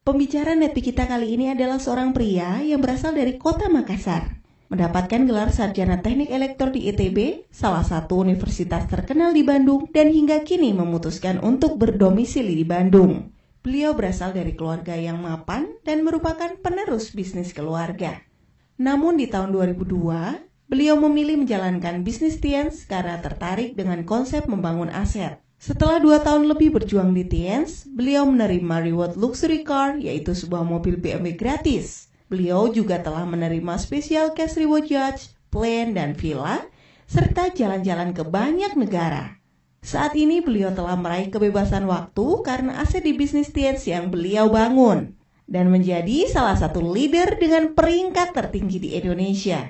Pembicara Nepi kita kali ini adalah seorang pria yang berasal dari kota Makassar. Mendapatkan gelar sarjana teknik elektro di ITB, salah satu universitas terkenal di Bandung, dan hingga kini memutuskan untuk berdomisili di Bandung. Beliau berasal dari keluarga yang mapan dan merupakan penerus bisnis keluarga. Namun di tahun 2002, beliau memilih menjalankan bisnis Tiens karena tertarik dengan konsep membangun aset. Setelah 2 tahun lebih berjuang di Tiens, beliau menerima reward luxury car, yaitu sebuah mobil BMW gratis. Beliau juga telah menerima special cash reward yacht, plane, dan villa, serta jalan-jalan ke banyak negara. Saat ini beliau telah meraih kebebasan waktu karena aset di bisnis Tiens yang beliau bangun, dan menjadi salah satu leader dengan peringkat tertinggi di Indonesia.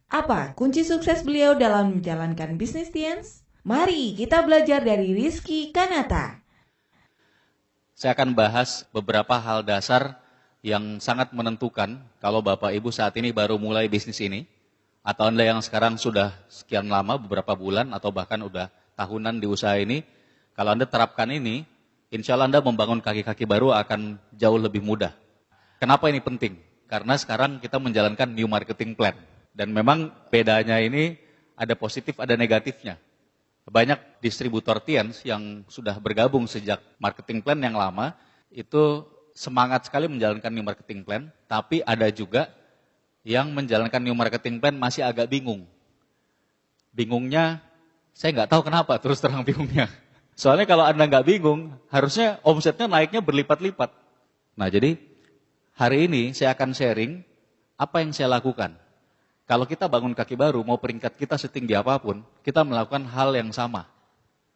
Apa kunci sukses beliau dalam menjalankan bisnis Tiens? Mari kita belajar dari Rizky Kanata. Saya akan bahas beberapa hal dasar yang sangat menentukan kalau Bapak Ibu saat ini baru mulai bisnis ini, atau Anda yang sekarang sudah sekian lama, beberapa bulan, atau bahkan udah tahunan di usaha ini. Kalau Anda terapkan ini, insya Allah Anda membangun kaki-kaki baru akan jauh lebih mudah. Kenapa ini penting? Karena sekarang kita menjalankan new marketing plan. Dan memang bedanya ini ada positif, ada negatifnya. Banyak distributor Tiens yang sudah bergabung sejak marketing plan yang lama, itu semangat sekali menjalankan new marketing plan, tapi ada juga yang menjalankan new marketing plan masih agak bingung. Bingungnya, saya nggak tahu kenapa, terus terang bingungnya. Soalnya kalau Anda nggak bingung, harusnya omsetnya naiknya berlipat-lipat. Nah jadi, hari ini saya akan sharing apa yang saya lakukan. Kalau kita bangun kaki baru, mau peringkat kita setinggi apapun, kita melakukan hal yang sama.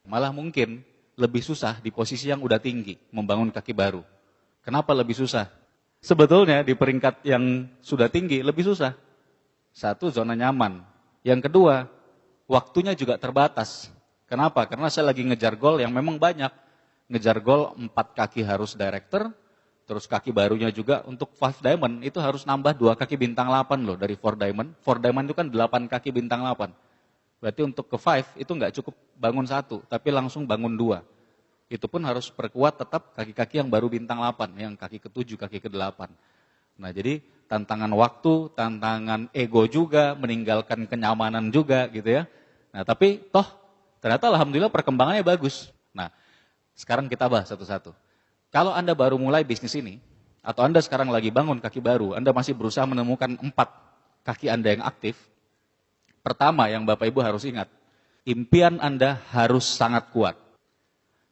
Malah mungkin lebih susah di posisi yang udah tinggi, membangun kaki baru. Kenapa lebih susah? Sebetulnya di peringkat yang sudah tinggi lebih susah. Satu, zona nyaman. Yang kedua, waktunya juga terbatas. Kenapa? Karena saya lagi ngejar goal yang memang banyak. Ngejar goal 4 kaki harus director, terus kaki barunya juga untuk 5 diamond itu harus nambah 2 kaki bintang 8 loh dari 4 diamond. 4 diamond itu kan 8 kaki bintang 8. Berarti untuk ke 5 itu nggak cukup bangun 1, tapi langsung bangun 2. Itu pun harus perkuat tetap kaki-kaki yang baru bintang 8, yang kaki ke-7, kaki ke-8. Nah jadi tantangan waktu, tantangan ego juga, meninggalkan kenyamanan juga gitu ya. Nah tapi toh ternyata alhamdulillah perkembangannya bagus. Nah sekarang kita bahas satu-satu. Kalau Anda baru mulai bisnis ini, atau Anda sekarang lagi bangun kaki baru, Anda masih berusaha menemukan 4 kaki Anda yang aktif. Pertama yang Bapak Ibu harus ingat, impian Anda harus sangat kuat.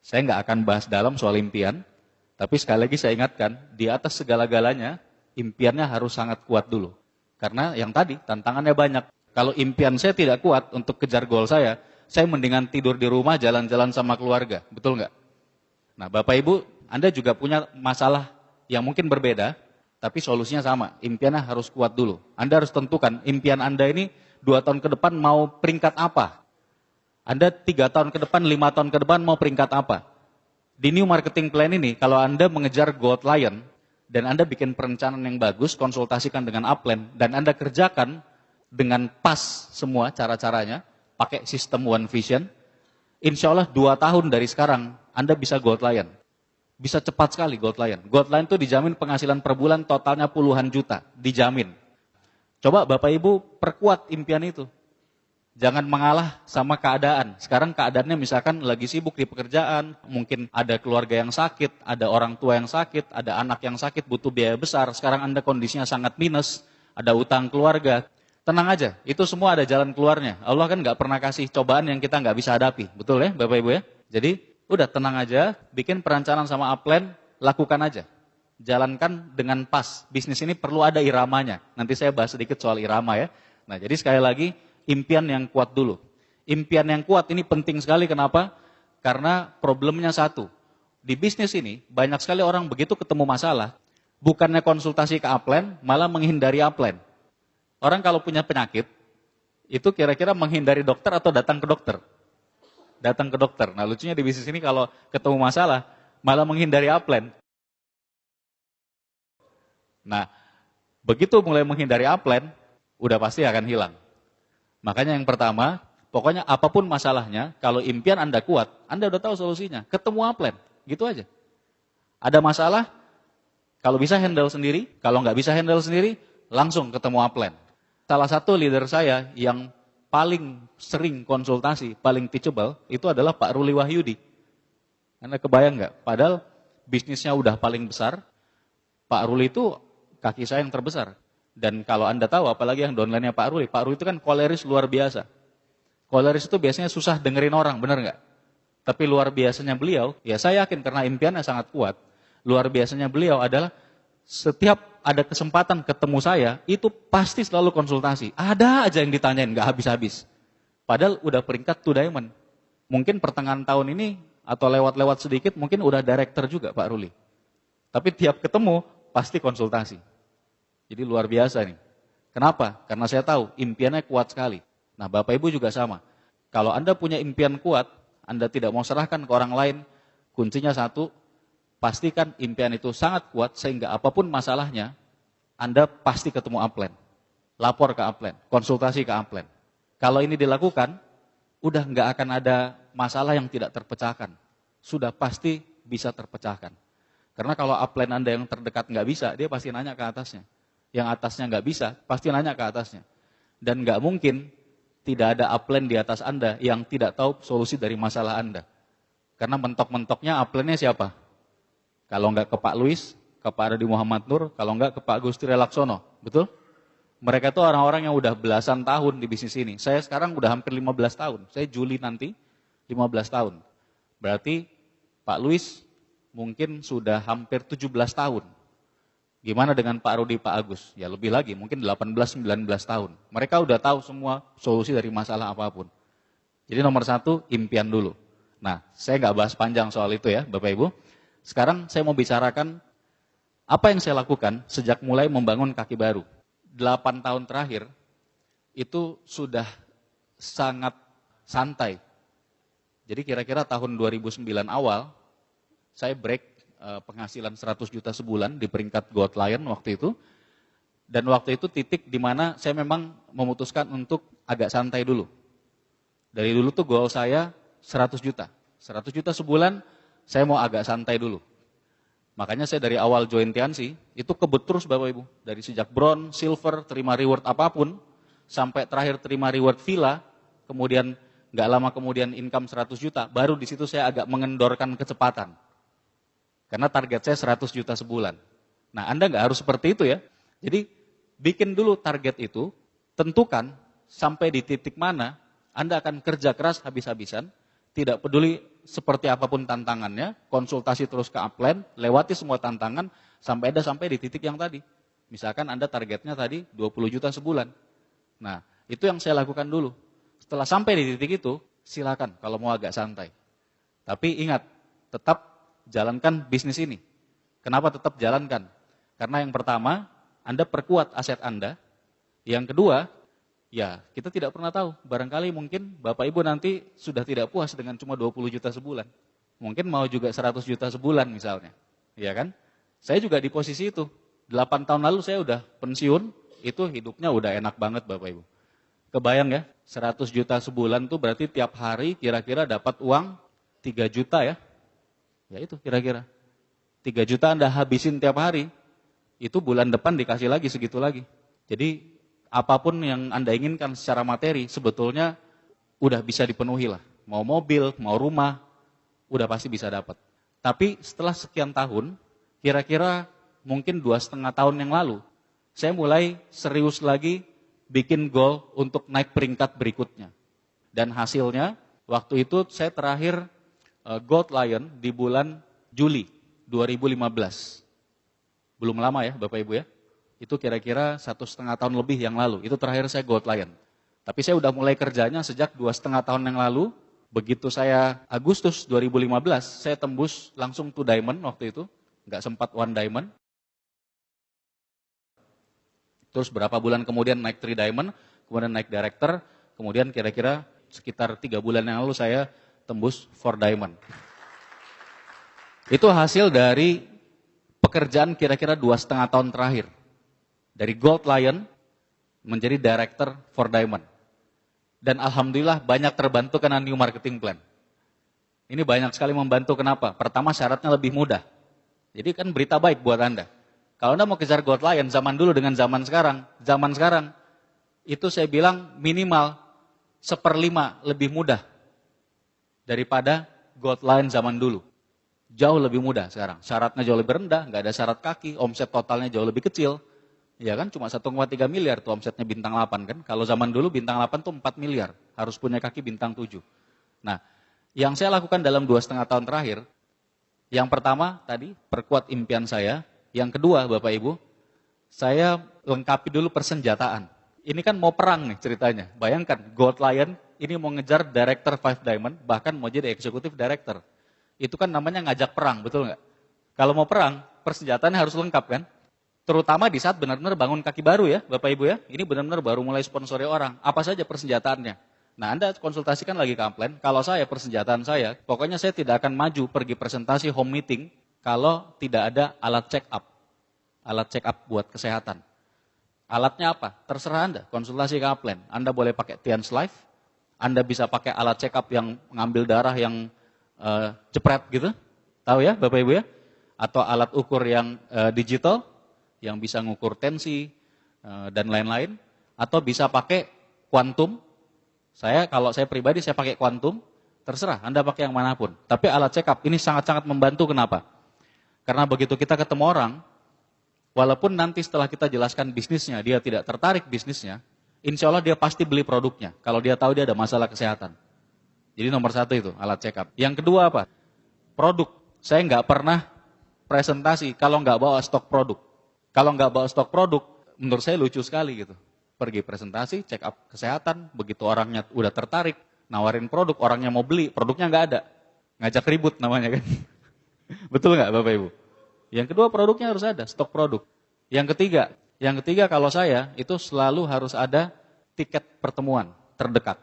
Saya nggak akan bahas dalam soal impian, tapi sekali lagi saya ingatkan, di atas segala-galanya, impiannya harus sangat kuat dulu. Karena yang tadi, tantangannya banyak. Kalau impian saya tidak kuat untuk kejar goal saya mendingan tidur di rumah, jalan-jalan sama keluarga. Betul nggak? Nah Bapak Ibu, Anda juga punya masalah yang mungkin berbeda, tapi solusinya sama. Impiannya harus kuat dulu. Anda harus tentukan impian Anda ini 2 tahun ke depan mau peringkat apa. Anda 3 tahun ke depan, 5 tahun ke depan mau peringkat apa. Di new marketing plan ini, kalau Anda mengejar Gold Lion, dan Anda bikin perencanaan yang bagus, konsultasikan dengan upline, dan Anda kerjakan dengan pas semua cara-caranya, pakai sistem One Vision, insya Allah 2 tahun dari sekarang, Anda bisa Gold Lion. Bisa cepat sekali Gold Lion. Gold Lion itu dijamin penghasilan per bulan totalnya puluhan juta. Dijamin. Coba Bapak Ibu perkuat impian itu. Jangan mengalah sama keadaan. Sekarang keadaannya misalkan lagi sibuk di pekerjaan. Mungkin ada keluarga yang sakit. Ada orang tua yang sakit. Ada anak yang sakit butuh biaya besar. Sekarang Anda kondisinya sangat minus. Ada utang keluarga. Tenang aja. Itu semua ada jalan keluarnya. Allah kan gak pernah kasih cobaan yang kita gak bisa hadapi. Betul ya Bapak Ibu ya? Jadi udah tenang aja, bikin perencanaan sama upline, lakukan aja. Jalankan dengan pas. Bisnis ini perlu ada iramanya. Nanti saya bahas sedikit soal irama ya. Nah jadi sekali lagi, impian yang kuat dulu. Impian yang kuat ini penting sekali, kenapa? Karena problemnya satu. Di bisnis ini, banyak sekali orang begitu ketemu masalah, bukannya konsultasi ke upline, malah menghindari upline. Orang kalau punya penyakit, itu kira-kira menghindari dokter atau datang ke dokter? Datang ke dokter. Nah lucunya di bisnis ini kalau ketemu masalah, malah menghindari upline. Nah, begitu mulai menghindari upline, udah pasti akan hilang. Makanya yang pertama, pokoknya apapun masalahnya, kalau impian Anda kuat, Anda udah tahu solusinya. Ketemu upline, gitu aja. Ada masalah, Kalau bisa handle sendiri, kalau nggak bisa handle sendiri, langsung ketemu upline. Salah satu leader saya yang paling sering konsultasi, paling teachable, itu adalah Pak Ruli Wahyudi. Anda kebayang nggak? Padahal bisnisnya udah paling besar, Pak Ruli itu kaki saya yang terbesar. Dan kalau Anda tahu, apalagi yang downline-nya Pak Ruli itu kan koleris luar biasa. Koleris itu biasanya susah dengerin orang, benar nggak? Tapi luar biasanya beliau, ya saya yakin karena impiannya sangat kuat, luar biasanya beliau adalah setiap ada kesempatan ketemu saya, itu pasti selalu konsultasi. Ada aja yang ditanyain, nggak habis-habis. Padahal udah peringkat 2 diamond. Mungkin pertengahan tahun ini, atau lewat-lewat sedikit, mungkin udah director juga Pak Ruli. Tapi tiap ketemu, pasti konsultasi. Jadi luar biasa nih. Kenapa? Karena saya tahu, impiannya kuat sekali. Nah, Bapak Ibu juga sama. Kalau Anda punya impian kuat, Anda tidak mau serahkan ke orang lain, kuncinya satu, pastikan impian itu sangat kuat sehingga apapun masalahnya, Anda pasti ketemu upline. Lapor ke upline, konsultasi ke upline. Kalau ini dilakukan, udah nggak akan ada masalah yang tidak terpecahkan. Sudah pasti bisa terpecahkan. Karena kalau upline Anda yang terdekat nggak bisa, dia pasti nanya ke atasnya. Yang atasnya nggak bisa, pasti nanya ke atasnya. Dan nggak mungkin tidak ada upline di atas Anda yang tidak tahu solusi dari masalah Anda. Karena mentok-mentoknya upline-nya siapa? Kalau enggak ke Pak Luis, ke Pak Adi Muhammad Nur, kalau enggak ke Pak Gusti Relaksono, betul? Mereka itu orang-orang yang udah belasan tahun di bisnis ini. Saya sekarang udah hampir 15 tahun. Saya Juli nanti 15 tahun. Berarti Pak Luis mungkin sudah hampir 17 tahun. Gimana dengan Pak Rudi, Pak Agus? Ya lebih lagi, mungkin 18-19 tahun. Mereka udah tahu semua solusi dari masalah apapun. Jadi nomor 1, impian dulu. Nah, saya nggak bahas panjang soal itu ya, Bapak Ibu. Sekarang saya mau bicarakan apa yang saya lakukan sejak mulai membangun Kaki Baru. 8 tahun terakhir, itu sudah sangat santai. Jadi kira-kira tahun 2009 awal, saya break penghasilan 100 juta sebulan di peringkat Gold Lion waktu itu. Dan waktu itu titik di mana saya memang memutuskan untuk agak santai dulu. Dari dulu tuh goal saya 100 juta. 100 juta sebulan, saya mau agak santai dulu. Makanya saya dari awal join Tiansi, itu kebut terus Bapak Ibu. Dari sejak bronze, silver, terima reward apapun, sampai terakhir terima reward villa, kemudian nggak lama kemudian income 100 juta, baru di situ saya agak mengendorkan kecepatan. Karena target saya 100 juta sebulan. Nah, Anda nggak harus seperti itu ya. Jadi, bikin dulu target itu, tentukan sampai di titik mana Anda akan kerja keras habis-habisan, tidak peduli seperti apapun tantangannya, konsultasi terus ke upline, lewati semua tantangan, sampai di titik yang tadi. Misalkan Anda targetnya tadi 20 juta sebulan. Nah, itu yang saya lakukan dulu. Setelah sampai di titik itu, silakan kalau mau agak santai. Tapi ingat, tetap jalankan bisnis ini. Kenapa tetap jalankan? Karena yang pertama, Anda perkuat aset Anda. Yang kedua, ya kita tidak pernah tahu. Barangkali mungkin Bapak Ibu nanti sudah tidak puas dengan cuma 20 juta sebulan. Mungkin mau juga 100 juta sebulan misalnya. Ya kan? Saya juga di posisi itu. 8 tahun lalu saya udah pensiun, itu hidupnya udah enak banget Bapak Ibu. Kebayang ya, 100 juta sebulan tuh berarti tiap hari kira-kira dapat uang 3 juta ya. Ya itu kira-kira. 3 juta Anda habisin tiap hari, itu bulan depan dikasih lagi segitu lagi. Jadi apapun yang Anda inginkan secara materi sebetulnya udah bisa dipenuhi lah. Mau mobil, mau rumah, udah pasti bisa dapat. Tapi setelah sekian tahun, kira-kira mungkin 2,5 tahun yang lalu, saya mulai serius lagi bikin goal untuk naik peringkat berikutnya. Dan hasilnya, waktu itu saya terakhir Gold Lion di bulan Juli 2015. Belum lama ya Bapak Ibu ya. Itu kira-kira 1,5 tahun lebih yang lalu. Itu terakhir saya Gold Lion. Tapi saya udah mulai kerjanya sejak 2,5 tahun yang lalu. Begitu saya Agustus 2015, saya tembus langsung 2 diamond waktu itu. Nggak sempat 1 diamond. Terus berapa bulan kemudian naik 3 diamond, kemudian naik director, kemudian kira-kira sekitar 3 bulan yang lalu saya tembus 4 diamond. Itu hasil dari pekerjaan kira-kira 2,5 tahun terakhir. Dari Gold Lion menjadi director 4 diamond. Dan alhamdulillah banyak terbantu karena new marketing plan. Ini banyak sekali membantu, kenapa? Pertama syaratnya lebih mudah. Jadi kan berita baik buat Anda. Kalau Anda mau kejar gold lion zaman dulu dengan zaman sekarang itu saya bilang minimal 1/5 lebih mudah daripada gold lion zaman dulu. Jauh lebih mudah sekarang. Syaratnya jauh lebih rendah, nggak ada syarat kaki, omset totalnya jauh lebih kecil. Ya kan, cuma 1,3 miliar tuh omsetnya bintang 8 kan. Kalau zaman dulu bintang 8 tuh 4 miliar, harus punya kaki bintang 7. Nah, yang saya lakukan dalam 2,5 tahun terakhir, yang pertama tadi perkuat impian saya, yang kedua Bapak Ibu, saya lengkapi dulu persenjataan. Ini kan mau perang nih ceritanya. Bayangkan, Gold Lion ini mau ngejar Director 5 Diamond, bahkan mau jadi Executive Director. Itu kan namanya ngajak perang, betul nggak? Kalau mau perang, persenjataannya harus lengkap kan? Terutama di saat benar-benar bangun kaki baru ya, Bapak Ibu ya. Ini benar-benar baru mulai sponsori orang. Apa saja persenjataannya? Nah, Anda konsultasikan lagi ke Amplen. Kalau saya, persenjataan saya, pokoknya saya tidak akan maju pergi presentasi home meeting kalau tidak ada alat check up. Alat check up buat kesehatan. Alatnya apa? Terserah Anda, konsultasi ke Amplen. Anda boleh pakai Tian's Life, Anda bisa pakai alat check up yang mengambil darah yang jepret gitu. Tahu ya Bapak Ibu ya? Atau alat ukur yang digital, yang bisa ngukur tensi dan lain-lain. Atau bisa pakai kuantum. Kalau saya pribadi saya pakai kuantum, terserah Anda pakai yang manapun. Tapi alat check up ini sangat-sangat membantu, kenapa? Karena begitu kita ketemu orang, walaupun nanti setelah kita jelaskan bisnisnya, dia tidak tertarik bisnisnya, insya Allah dia pasti beli produknya, kalau dia tahu dia ada masalah kesehatan. Jadi nomor 1 itu, alat check up. Yang kedua apa? Produk. Saya nggak pernah presentasi kalau nggak bawa stok produk. Kalau nggak bawa stok produk, menurut saya lucu sekali gitu. Pergi presentasi, check up kesehatan, begitu orangnya udah tertarik, nawarin produk, orangnya mau beli, produknya nggak ada. Ngajak ribut namanya kan. Betul nggak Bapak Ibu? Yang kedua produknya harus ada, stok produk. Yang ketiga kalau saya itu selalu harus ada tiket pertemuan terdekat.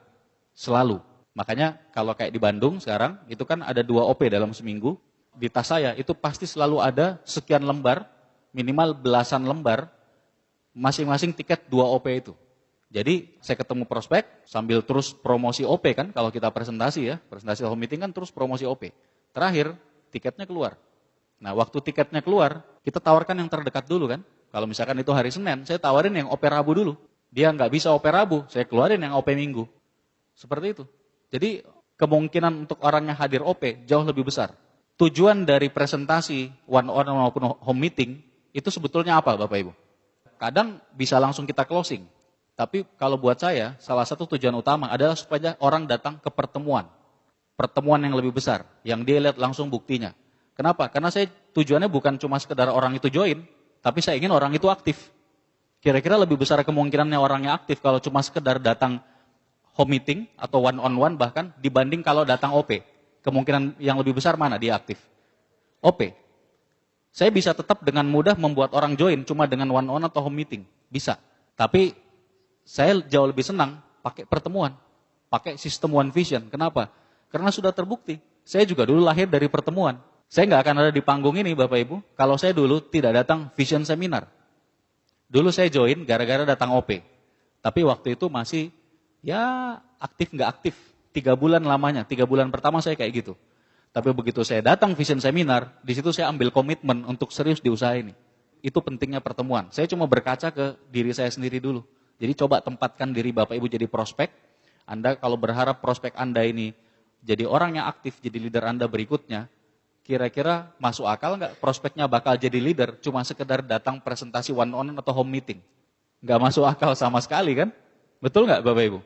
Selalu. Makanya kalau kayak di Bandung sekarang, itu kan ada 2 OP dalam seminggu. Di tas saya itu pasti selalu ada sekian lembar, minimal belasan lembar, masing-masing tiket 2 OP itu. Jadi saya ketemu prospek sambil terus promosi OP kan, kalau kita presentasi ya, presentasi home meeting kan terus promosi OP. Terakhir, tiketnya keluar. Nah, waktu tiketnya keluar, kita tawarkan yang terdekat dulu kan. Kalau misalkan itu hari Senin, saya tawarin yang OP Rabu dulu. Dia nggak bisa OP Rabu, saya keluarin yang OP Minggu. Seperti itu. Jadi kemungkinan untuk orangnya hadir OP jauh lebih besar. Tujuan dari presentasi one on one maupun home meeting itu sebetulnya apa Bapak Ibu? Kadang bisa langsung kita closing. Tapi kalau buat saya, salah satu tujuan utama adalah supaya orang datang ke pertemuan. Pertemuan yang lebih besar, yang dia lihat langsung buktinya. Kenapa? Karena saya tujuannya bukan cuma sekedar orang itu join, tapi saya ingin orang itu aktif. Kira-kira lebih besar kemungkinannya orangnya aktif kalau cuma sekedar datang home meeting atau one on one bahkan dibanding kalau datang OP. Kemungkinan yang lebih besar mana dia aktif? OP. Saya bisa tetap dengan mudah membuat orang join cuma dengan one on atau home meeting. Bisa. Tapi saya jauh lebih senang pakai pertemuan. Pakai sistem One Vision. Kenapa? Karena sudah terbukti. Saya juga dulu lahir dari pertemuan. Saya nggak akan ada di panggung ini Bapak Ibu, kalau saya dulu tidak datang Vision Seminar. Dulu saya join gara-gara datang OP. Tapi waktu itu masih ya aktif nggak aktif. 3 bulan lamanya, 3 bulan pertama saya kayak gitu. Tapi begitu saya datang Vision Seminar, di situ saya ambil komitmen untuk serius di usaha ini. Itu pentingnya pertemuan. Saya cuma berkaca ke diri saya sendiri dulu. Jadi coba tempatkan diri Bapak Ibu jadi prospek. Anda kalau berharap prospek Anda ini jadi orang yang aktif, jadi leader Anda berikutnya, kira-kira masuk akal nggak prospeknya bakal jadi leader cuma sekedar datang presentasi one on one atau home meeting? Nggak masuk akal sama sekali kan? Betul nggak Bapak Ibu?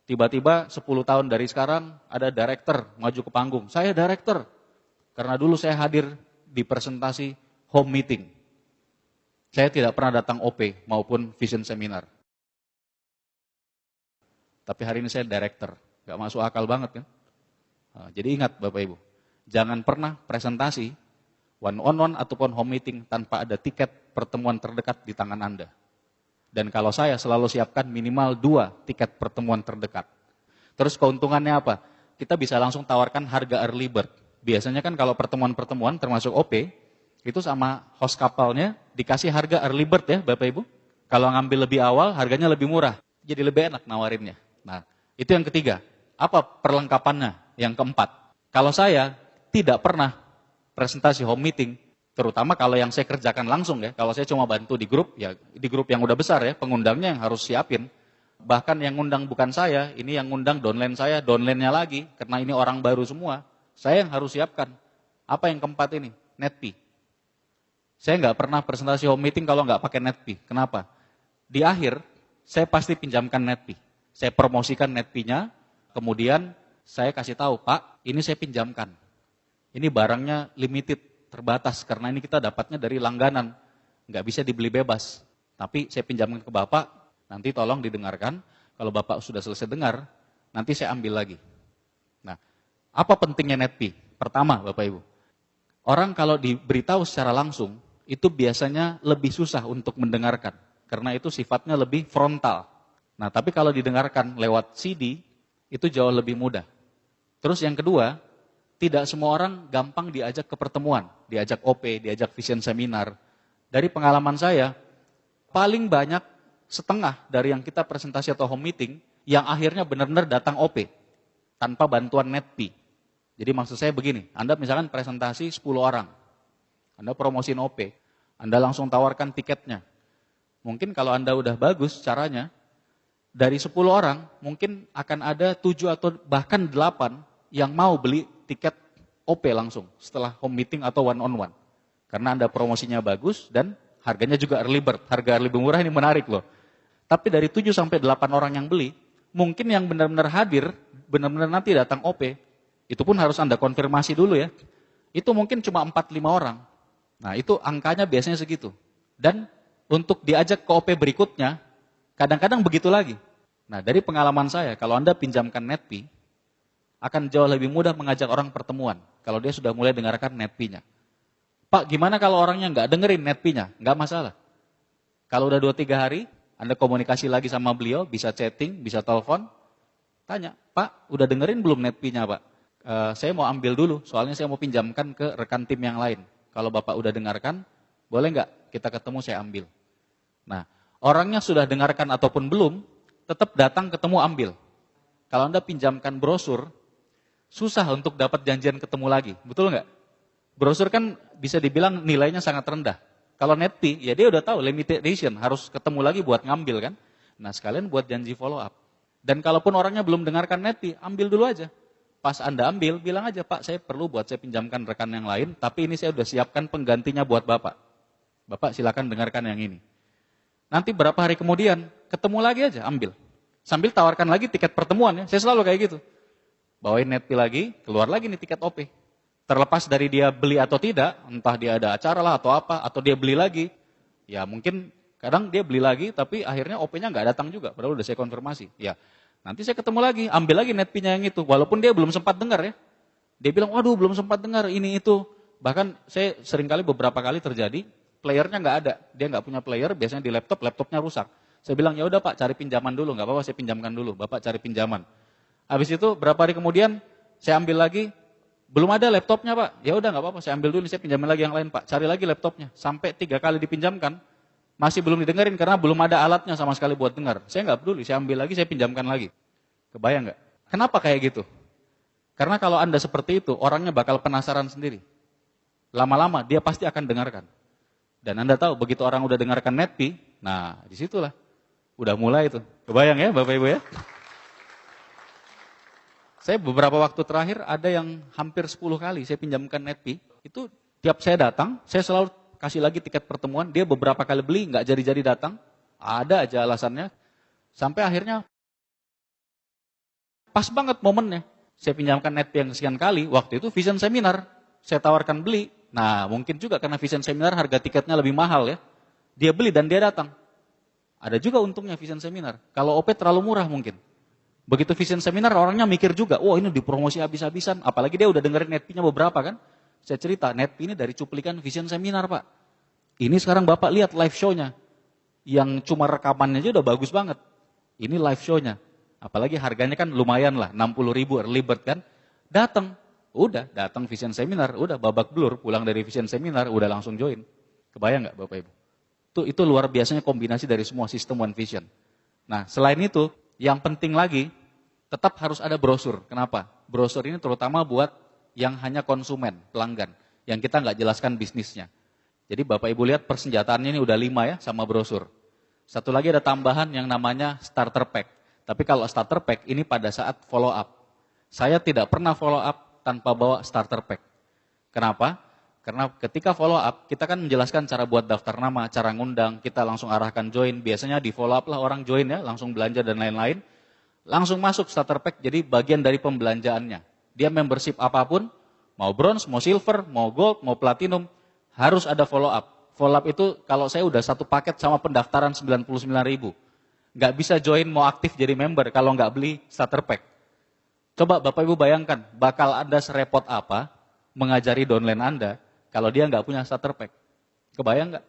Tiba-tiba 10 tahun dari sekarang ada director maju ke panggung. Saya director karena dulu saya hadir di presentasi home meeting. Saya tidak pernah datang OP maupun Vision Seminar. Tapi hari ini saya director. Nggak masuk akal banget kan? Nah, jadi ingat Bapak Ibu. Jangan pernah presentasi one on one ataupun home meeting tanpa ada tiket pertemuan terdekat di tangan Anda. Dan kalau saya selalu siapkan minimal 2 tiket pertemuan terdekat. Terus keuntungannya apa? Kita bisa langsung tawarkan harga early bird. Biasanya kan kalau pertemuan-pertemuan termasuk OP, itu sama host kapalnya dikasih harga early bird ya Bapak Ibu. Kalau ngambil lebih awal harganya lebih murah. Jadi lebih enak nawarinnya. Nah, itu yang ketiga. Apa perlengkapannya? Yang keempat. Kalau saya tidak pernah presentasi home meeting Terutama kalau yang saya kerjakan langsung ya. Kalau saya cuma bantu di grup, ya di grup yang udah besar ya, pengundangnya yang harus siapin. Bahkan yang ngundang bukan saya, ini yang ngundang downline saya, downline-nya lagi. Karena ini orang baru semua, saya yang harus siapkan. Apa yang keempat ini? Netpi. Saya nggak pernah presentasi home meeting kalau nggak pakai Netpi. Kenapa? Di akhir, saya pasti pinjamkan Netpi. Saya promosikan Netpi-nya, kemudian saya kasih tahu, Pak, ini saya pinjamkan. Ini barangnya limited, terbatas, karena ini kita dapatnya dari langganan. Nggak bisa dibeli bebas. Tapi saya pinjamkan ke Bapak, nanti tolong didengarkan. Kalau Bapak sudah selesai dengar, nanti saya ambil lagi. Nah, apa pentingnya Netpi? Pertama, Bapak Ibu, orang kalau diberitahu secara langsung, itu biasanya lebih susah untuk mendengarkan. Karena itu sifatnya lebih frontal. Nah, tapi kalau didengarkan lewat CD, itu jauh lebih mudah. Terus yang kedua, tidak semua orang gampang diajak ke pertemuan, diajak OP, diajak vision seminar. Dari pengalaman saya, paling banyak setengah dari yang kita presentasi atau home meeting, yang akhirnya benar-benar datang OP, tanpa bantuan Netpi. Jadi maksud saya begini, Anda misalkan presentasi 10 orang, Anda promosiin OP, Anda langsung tawarkan tiketnya. Mungkin kalau Anda udah bagus caranya, dari 10 orang, mungkin akan ada 7 atau bahkan 8 yang mau beli tiket OP langsung setelah home meeting atau one on one. Karena Anda promosinya bagus dan harganya juga early bird. Harga lebih murah ini menarik loh. Tapi dari 7 sampai 8 orang yang beli, mungkin yang benar-benar hadir, benar-benar nanti datang OP, itu pun harus Anda konfirmasi dulu ya. Itu mungkin cuma 4-5 orang. Nah itu angkanya biasanya segitu. Dan untuk diajak ke OP berikutnya, kadang-kadang begitu lagi. Nah dari pengalaman saya, kalau Anda pinjamkan Netpi, akan jauh lebih mudah mengajak orang pertemuan kalau dia sudah mulai dengarkan Netpi-nya. Pak, gimana kalau orangnya nggak dengerin Netpi-nya? Nggak masalah. Kalau udah 2-3 hari, Anda komunikasi lagi sama beliau, bisa chatting, bisa telepon, tanya, Pak, udah dengerin belum Netpi-nya, Pak? Saya mau ambil dulu, soalnya saya mau pinjamkan ke rekan tim yang lain. Kalau Bapak udah dengarkan, boleh nggak kita ketemu saya ambil? Nah, orangnya sudah dengarkan ataupun belum, tetap datang ketemu ambil. Kalau Anda pinjamkan brosur, susah untuk dapat janjian ketemu lagi, betul nggak? Brosur kan bisa dibilang nilainya sangat rendah. Kalau Netpi, ya dia udah tahu limited edition, harus ketemu lagi buat ngambil kan. Nah sekalian buat janji follow up. Dan kalaupun orangnya belum dengarkan Netpi, ambil dulu aja. Pas Anda ambil, bilang aja, Pak saya perlu buat saya pinjamkan rekan yang lain, tapi ini saya udah siapkan penggantinya buat Bapak. Bapak silakan dengarkan yang ini. Nanti berapa hari kemudian, ketemu lagi aja, ambil. Sambil tawarkan lagi tiket pertemuan ya, saya selalu kayak gitu. Bawain Netpi lagi, keluar lagi nih tiket OP. Terlepas dari dia beli atau tidak, entah dia ada acara lah atau apa, atau dia beli lagi. Ya mungkin kadang dia beli lagi, tapi akhirnya OP-nya nggak datang juga, padahal udah saya konfirmasi. Ya, nanti saya ketemu lagi, ambil lagi Netpi-nya yang itu, walaupun dia belum sempat dengar ya. Dia bilang, waduh belum sempat dengar ini itu. Bahkan saya seringkali beberapa kali terjadi, playernya nggak ada, dia nggak punya player, biasanya di laptop, laptopnya rusak. Saya bilang, ya udah Pak, cari pinjaman dulu, nggak apa-apa saya pinjamkan dulu, Bapak cari pinjaman. Habis itu berapa hari kemudian saya ambil lagi, belum ada laptopnya Pak. Ya udah nggak apa-apa, saya ambil dulu, saya pinjamin lagi yang lain Pak. Cari lagi laptopnya, sampai 3 kali dipinjamkan, masih belum didengerin karena belum ada alatnya sama sekali buat dengar. Saya nggak peduli, saya ambil lagi, saya pinjamkan lagi. Kebayang nggak? Kenapa kayak gitu? Karena kalau Anda seperti itu, orangnya bakal penasaran sendiri. Lama-lama dia pasti akan dengarkan. Dan Anda tahu begitu orang udah dengarkan Netpi, nah disitulah udah mulai itu. Kebayang ya Bapak Ibu ya? Saya beberapa waktu terakhir ada yang hampir 10 kali saya pinjamkan Netpi. Itu tiap saya datang, saya selalu kasih lagi tiket pertemuan. Dia beberapa kali beli, nggak jadi-jadi datang. Ada aja alasannya. Sampai akhirnya pas banget momennya. Saya pinjamkan Netpi yang sekian kali, waktu itu vision seminar. Saya tawarkan beli. Nah mungkin juga karena vision seminar harga tiketnya lebih mahal ya. Dia beli dan dia datang. Ada juga untungnya vision seminar. Kalau OP terlalu murah mungkin. Begitu vision seminar orangnya mikir juga, wah ini dipromosi habis-habisan. Apalagi dia udah dengerin Netpi-nya beberapa kan. Saya cerita, Netpi ini dari cuplikan vision seminar Pak. Ini sekarang Bapak lihat live show-nya. Yang cuma rekamannya aja udah bagus banget. Ini live show-nya. Apalagi harganya kan lumayan lah, 60.000 early bird kan. Datang vision seminar, udah babak belur, pulang dari vision seminar, udah langsung join. Kebayang nggak Bapak Ibu? Itu luar biasanya kombinasi dari semua sistem One Vision. Nah selain itu, yang penting lagi, tetap harus ada brosur. Kenapa? Brosur ini terutama buat yang hanya konsumen, pelanggan. Yang kita nggak jelaskan bisnisnya. Jadi Bapak Ibu lihat persenjataannya ini udah 5 ya sama brosur. Satu lagi ada tambahan yang namanya starter pack. Tapi kalau starter pack ini pada saat follow up. Saya tidak pernah follow up tanpa bawa starter pack. Kenapa? Karena ketika follow up, kita kan menjelaskan cara buat daftar nama, cara ngundang, kita langsung arahkan join. Biasanya di follow up lah orang join ya, langsung belanja dan lain-lain. Langsung masuk starter pack, jadi bagian dari pembelanjaannya. Dia membership apapun, mau bronze, mau silver, mau gold, mau platinum, harus ada follow up. Follow up itu kalau saya udah satu paket sama pendaftaran 99.000. Nggak bisa join mau aktif jadi member kalau nggak beli starter pack. Coba Bapak Ibu bayangkan, bakal Anda serepot apa mengajari downline Anda kalau dia nggak punya starter pack. Kebayang nggak?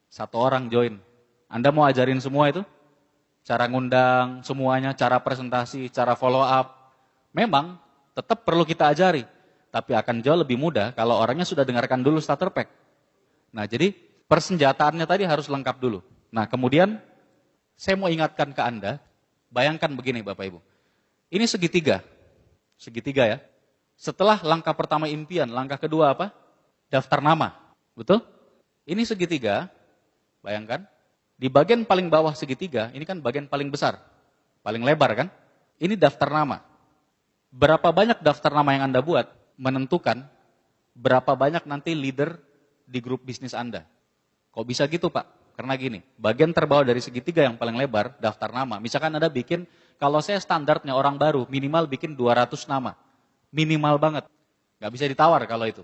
Satu orang join. Anda mau ajarin semua itu? Cara ngundang semuanya, cara presentasi, cara follow up. Memang tetap perlu kita ajari. Tapi akan jauh lebih mudah kalau orangnya sudah dengarkan dulu starter pack. Nah jadi persenjataannya tadi harus lengkap dulu. Nah kemudian saya mau ingatkan ke Anda, bayangkan begini Bapak Ibu. Ini segitiga. Segitiga ya. Setelah langkah pertama impian, langkah kedua apa? Daftar nama. Betul? Ini segitiga, bayangkan. Di bagian paling bawah segitiga, ini kan bagian paling besar. Paling lebar kan? Ini daftar nama. Berapa banyak daftar nama yang Anda buat, menentukan berapa banyak nanti leader di grup bisnis Anda. Kok bisa gitu Pak? Karena gini, bagian terbawah dari segitiga yang paling lebar, daftar nama. Misalkan Anda bikin, kalau saya standarnya orang baru, minimal bikin 200 nama. Minimal banget. Nggak bisa ditawar kalau itu.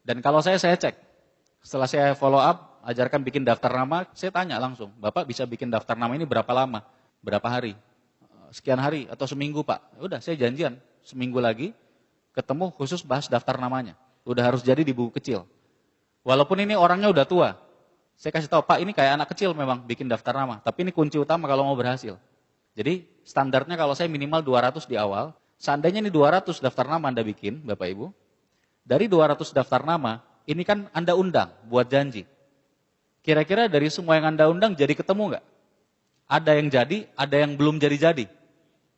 Dan kalau saya cek. Setelah saya follow up, ajarkan bikin daftar nama, saya tanya langsung, Bapak bisa bikin daftar nama ini berapa lama? Berapa hari? Sekian hari atau seminggu Pak? Udah saya janjian, seminggu lagi ketemu khusus bahas daftar namanya. Udah harus jadi di buku kecil. Walaupun ini orangnya udah tua. Saya kasih tahu, Pak ini kayak anak kecil memang bikin daftar nama. Tapi ini kunci utama kalau mau berhasil. Jadi standarnya kalau saya minimal 200 di awal. Seandainya ini 200 daftar nama Anda bikin, Bapak Ibu. Dari 200 daftar nama, ini kan Anda undang buat janji. Kira-kira dari semua yang Anda undang jadi ketemu nggak? Ada yang jadi, ada yang belum jadi-jadi.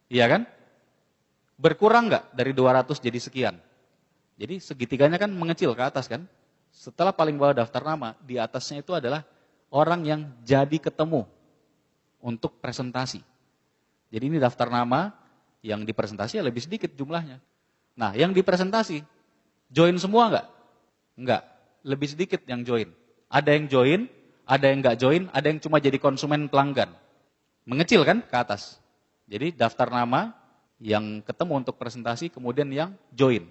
Iya kan? Berkurang nggak dari 200 jadi sekian? Jadi segitiganya kan mengecil ke atas kan? Setelah paling bawah daftar nama, di atasnya itu adalah orang yang jadi ketemu untuk presentasi. Jadi ini daftar nama, yang dipresentasi ya lebih sedikit jumlahnya. Nah yang dipresentasi, join semua nggak? Enggak, lebih sedikit yang join. Ada yang join, ada yang nggak join, ada yang cuma jadi konsumen pelanggan. Mengecil kan ke atas. Jadi daftar nama yang ketemu untuk presentasi, kemudian yang join.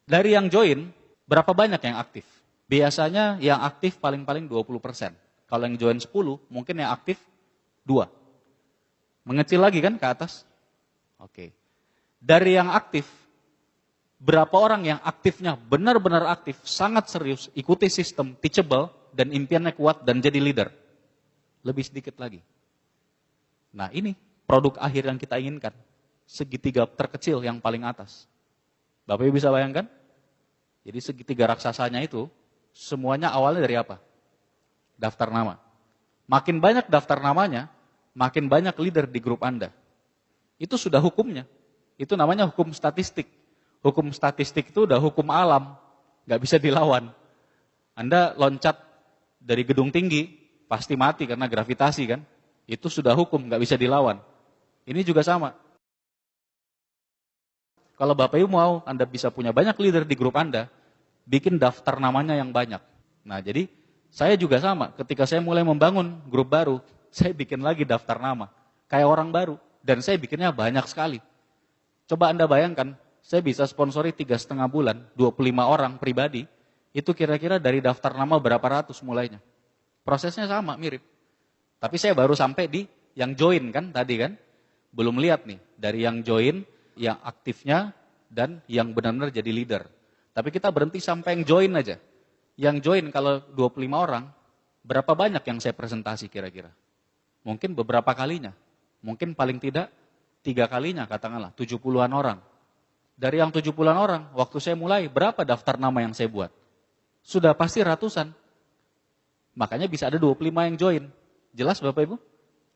Dari yang join, berapa banyak yang aktif? Biasanya yang aktif paling-paling 20%. Kalau yang join 10, mungkin yang aktif 2. Mengecil lagi kan ke atas? Oke. Dari yang aktif, berapa orang yang aktifnya benar-benar aktif, sangat serius, ikuti sistem, teachable, dan impiannya kuat, dan jadi leader? Lebih sedikit lagi. Nah ini produk akhir yang kita inginkan. Segitiga terkecil yang paling atas. Bapak Ibu bisa bayangkan? Jadi segitiga raksasanya itu, semuanya awalnya dari apa? Daftar nama. Makin banyak daftar namanya, makin banyak leader di grup Anda. Itu sudah hukumnya. Itu namanya hukum statistik. Hukum statistik itu udah hukum alam, nggak bisa dilawan. Anda loncat dari gedung tinggi, pasti mati karena gravitasi kan. Itu sudah hukum, nggak bisa dilawan. Ini juga sama. Kalau Bapak Ibu mau, Anda bisa punya banyak leader di grup Anda, bikin daftar namanya yang banyak. Nah jadi saya juga sama, ketika saya mulai membangun grup baru, saya bikin lagi daftar nama, kayak orang baru. Dan saya bikinnya banyak sekali. Coba Anda bayangkan, saya bisa sponsori 3,5 bulan, 25 orang pribadi, itu kira-kira dari daftar nama berapa ratus mulainya. Prosesnya sama, mirip. Tapi saya baru sampai di yang join kan tadi kan. Belum lihat nih, dari yang join, yang aktifnya, dan yang benar-benar jadi leader. Tapi kita berhenti sampai yang join aja. Yang join kalau 25 orang, berapa banyak yang saya presentasi kira-kira? Mungkin beberapa kalinya. Mungkin paling tidak 3 kalinya katakanlah, 70-an orang. Dari yang 70-an orang, waktu saya mulai, berapa daftar nama yang saya buat? Sudah pasti ratusan. Makanya bisa ada 25 yang join. Jelas Bapak Ibu?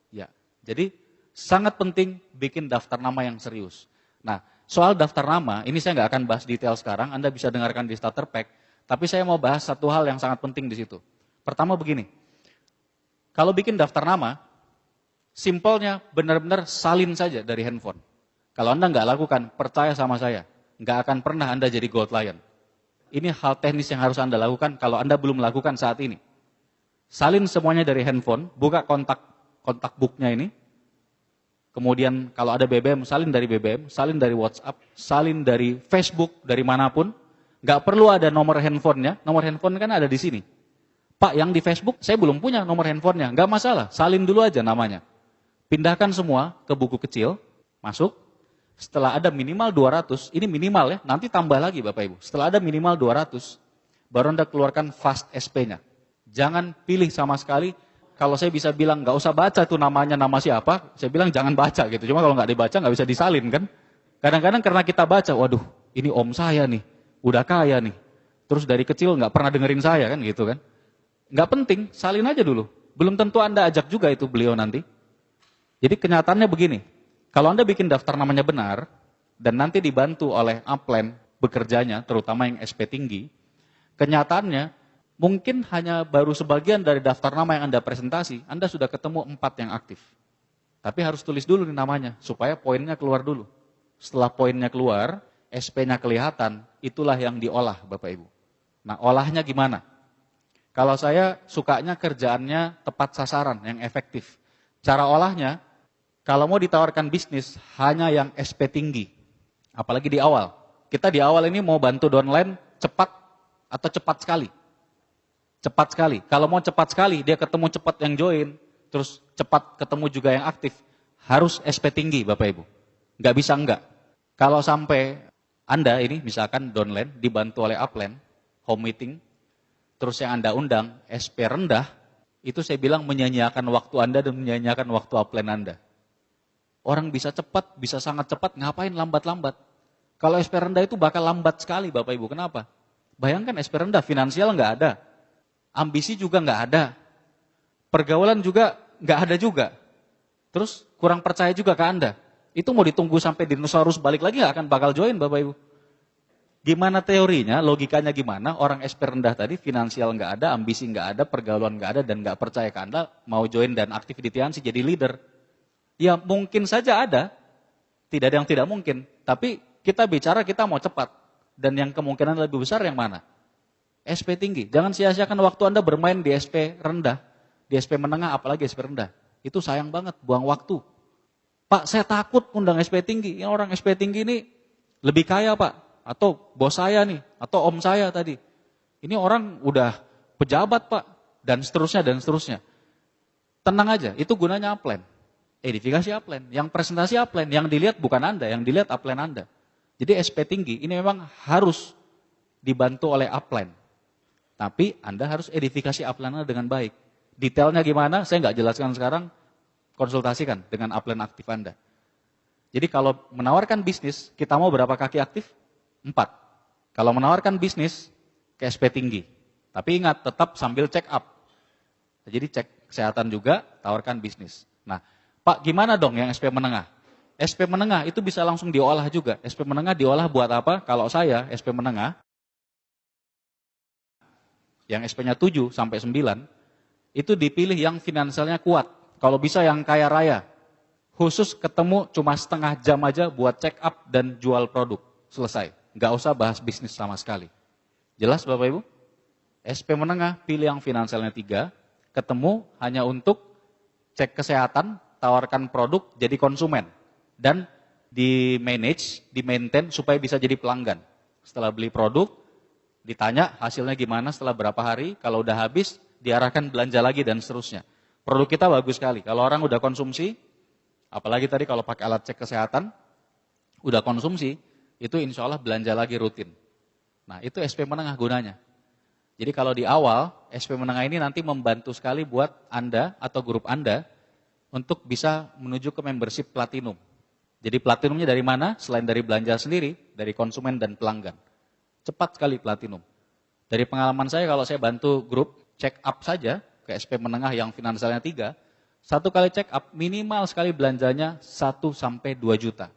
Ya. Jadi sangat penting bikin daftar nama yang serius. Nah, soal daftar nama, ini saya nggak akan bahas detail sekarang, Anda bisa dengarkan di starter pack. Tapi saya mau bahas satu hal yang sangat penting di situ. Pertama begini, kalau bikin daftar nama, simpelnya benar-benar salin saja dari handphone. Kalau Anda nggak lakukan, percaya sama saya, nggak akan pernah Anda jadi gold lion. Ini hal teknis yang harus Anda lakukan kalau Anda belum lakukan saat ini. Salin semuanya dari handphone, buka kontak booknya ini. Kemudian kalau ada BBM, salin dari BBM, salin dari WhatsApp, salin dari Facebook, dari manapun. Nggak perlu ada nomor handphonenya, nomor handphone kan ada di sini. Pak, yang di Facebook saya belum punya nomor handphonenya, nggak masalah, salin dulu aja namanya. Pindahkan semua ke buku kecil, masuk. Setelah ada minimal 200, ini minimal ya, nanti tambah lagi Bapak Ibu. Setelah ada minimal 200, baru Anda keluarkan fast SP-nya. Jangan pilih sama sekali, kalau saya bisa bilang nggak usah baca tuh namanya nama siapa, saya bilang jangan baca gitu. Cuma kalau nggak dibaca nggak bisa disalin kan. Kadang-kadang karena kita baca, waduh ini om saya nih, udah kaya nih. Terus dari kecil nggak pernah dengerin saya kan gitu kan. Nggak penting, salin aja dulu. Belum tentu Anda ajak juga itu beliau nanti. Jadi kenyataannya begini, kalau Anda bikin daftar namanya benar, dan nanti dibantu oleh upline bekerjanya, terutama yang SP tinggi, kenyataannya mungkin hanya baru sebagian dari daftar nama yang Anda presentasi, Anda sudah ketemu 4 yang aktif. Tapi harus tulis dulu nih namanya, supaya poinnya keluar dulu. Setelah poinnya keluar, SP-nya kelihatan, itulah yang diolah Bapak Ibu. Nah olahnya gimana? Kalau saya sukanya kerjaannya tepat sasaran, yang efektif. Cara olahnya, kalau mau ditawarkan bisnis, hanya yang SP tinggi. Apalagi di awal. Kita di awal ini mau bantu downline cepat atau cepat sekali. Cepat sekali. Kalau mau cepat sekali, dia ketemu cepat yang join, terus cepat ketemu juga yang aktif, harus SP tinggi Bapak Ibu. Nggak bisa enggak. Kalau sampai Anda ini, misalkan downline, dibantu oleh upline, home meeting, terus yang Anda undang SP rendah, itu saya bilang menyanyiakan waktu Anda dan menyanyiakan waktu upline Anda. Orang bisa cepat, bisa sangat cepat, ngapain lambat-lambat? Kalau SP rendah itu bakal lambat sekali Bapak Ibu, kenapa? Bayangkan SP rendah, finansial nggak ada, ambisi juga nggak ada, pergaulan juga nggak ada juga, terus kurang percaya juga ke Anda. Itu mau ditunggu sampai dinosaurus balik lagi nggak akan bakal join Bapak Ibu. Gimana teorinya, logikanya gimana, orang SP rendah tadi finansial nggak ada, ambisi nggak ada, pergaulan nggak ada, dan nggak percaya ke Anda, mau join dan aktif di Tiansi jadi leader. Ya mungkin saja ada, tidak ada yang tidak mungkin. Tapi kita bicara kita mau cepat. Dan yang kemungkinan lebih besar yang mana? SP tinggi. Jangan sia-siakan waktu Anda bermain di SP rendah. Di SP menengah apalagi SP rendah. Itu sayang banget, buang waktu. Pak saya takut undang SP tinggi. Ini orang SP tinggi ini lebih kaya Pak. Atau bos saya nih, atau om saya tadi. Ini orang udah pejabat Pak. Dan seterusnya, dan seterusnya. Tenang aja, itu gunanya upline. Edifikasi upline, yang presentasi upline, yang dilihat bukan Anda, yang dilihat upline Anda. Jadi SP tinggi ini memang harus dibantu oleh upline. Tapi Anda harus edifikasi upline Anda dengan baik. Detailnya gimana, saya nggak jelaskan sekarang, konsultasikan dengan upline aktif Anda. Jadi kalau menawarkan bisnis, kita mau berapa kaki aktif? 4. Kalau menawarkan bisnis, ke SP tinggi. Tapi ingat, tetap sambil check up. Jadi cek kesehatan juga, tawarkan bisnis. Nah, Pak, gimana dong yang SP menengah? SP menengah itu bisa langsung diolah juga. SP menengah diolah buat apa? Kalau saya SP menengah, yang SP-nya 7 sampai 9, itu dipilih yang finansialnya kuat. Kalau bisa yang kaya raya. Khusus ketemu cuma setengah jam aja buat check up dan jual produk. Selesai. Nggak usah bahas bisnis sama sekali. Jelas Bapak Ibu? SP menengah pilih yang finansialnya 3, ketemu hanya untuk cek kesehatan, tawarkan produk jadi konsumen dan di manage, di maintain supaya bisa jadi pelanggan. Setelah beli produk, ditanya hasilnya gimana setelah berapa hari, kalau udah habis diarahkan belanja lagi dan seterusnya. Produk kita bagus sekali. Kalau orang udah konsumsi, apalagi tadi kalau pakai alat cek kesehatan, udah konsumsi, itu insya Allah belanja lagi rutin. Nah itu SP menengah gunanya. Jadi kalau di awal, SP menengah ini nanti membantu sekali buat Anda atau grup Anda untuk bisa menuju ke membership platinum. Jadi platinumnya dari mana? Selain dari belanja sendiri, dari konsumen dan pelanggan. Cepat sekali platinum. Dari pengalaman saya kalau saya bantu grup check up saja ke SP menengah yang finansialnya 3, satu kali check up minimal sekali belanjanya 1-2 juta.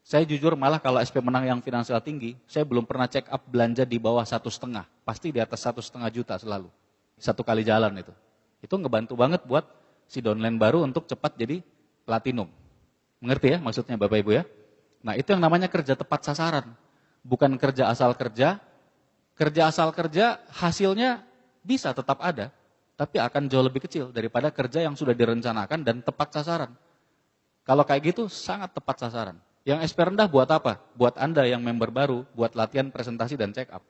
Saya jujur malah kalau SP menengah yang finansial tinggi, saya belum pernah check up belanja di bawah 1,5. Pasti di atas 1,5 juta selalu. 1 kali jalan itu. Itu ngebantu banget buat si downline baru untuk cepat jadi platinum. Mengerti ya maksudnya Bapak Ibu ya? Nah itu yang namanya kerja tepat sasaran. Bukan kerja asal kerja. Kerja asal kerja hasilnya bisa tetap ada, tapi akan jauh lebih kecil daripada kerja yang sudah direncanakan dan tepat sasaran. Kalau kayak gitu sangat tepat sasaran. Yang SP rendah buat apa? Buat Anda yang member baru, buat latihan presentasi dan check up.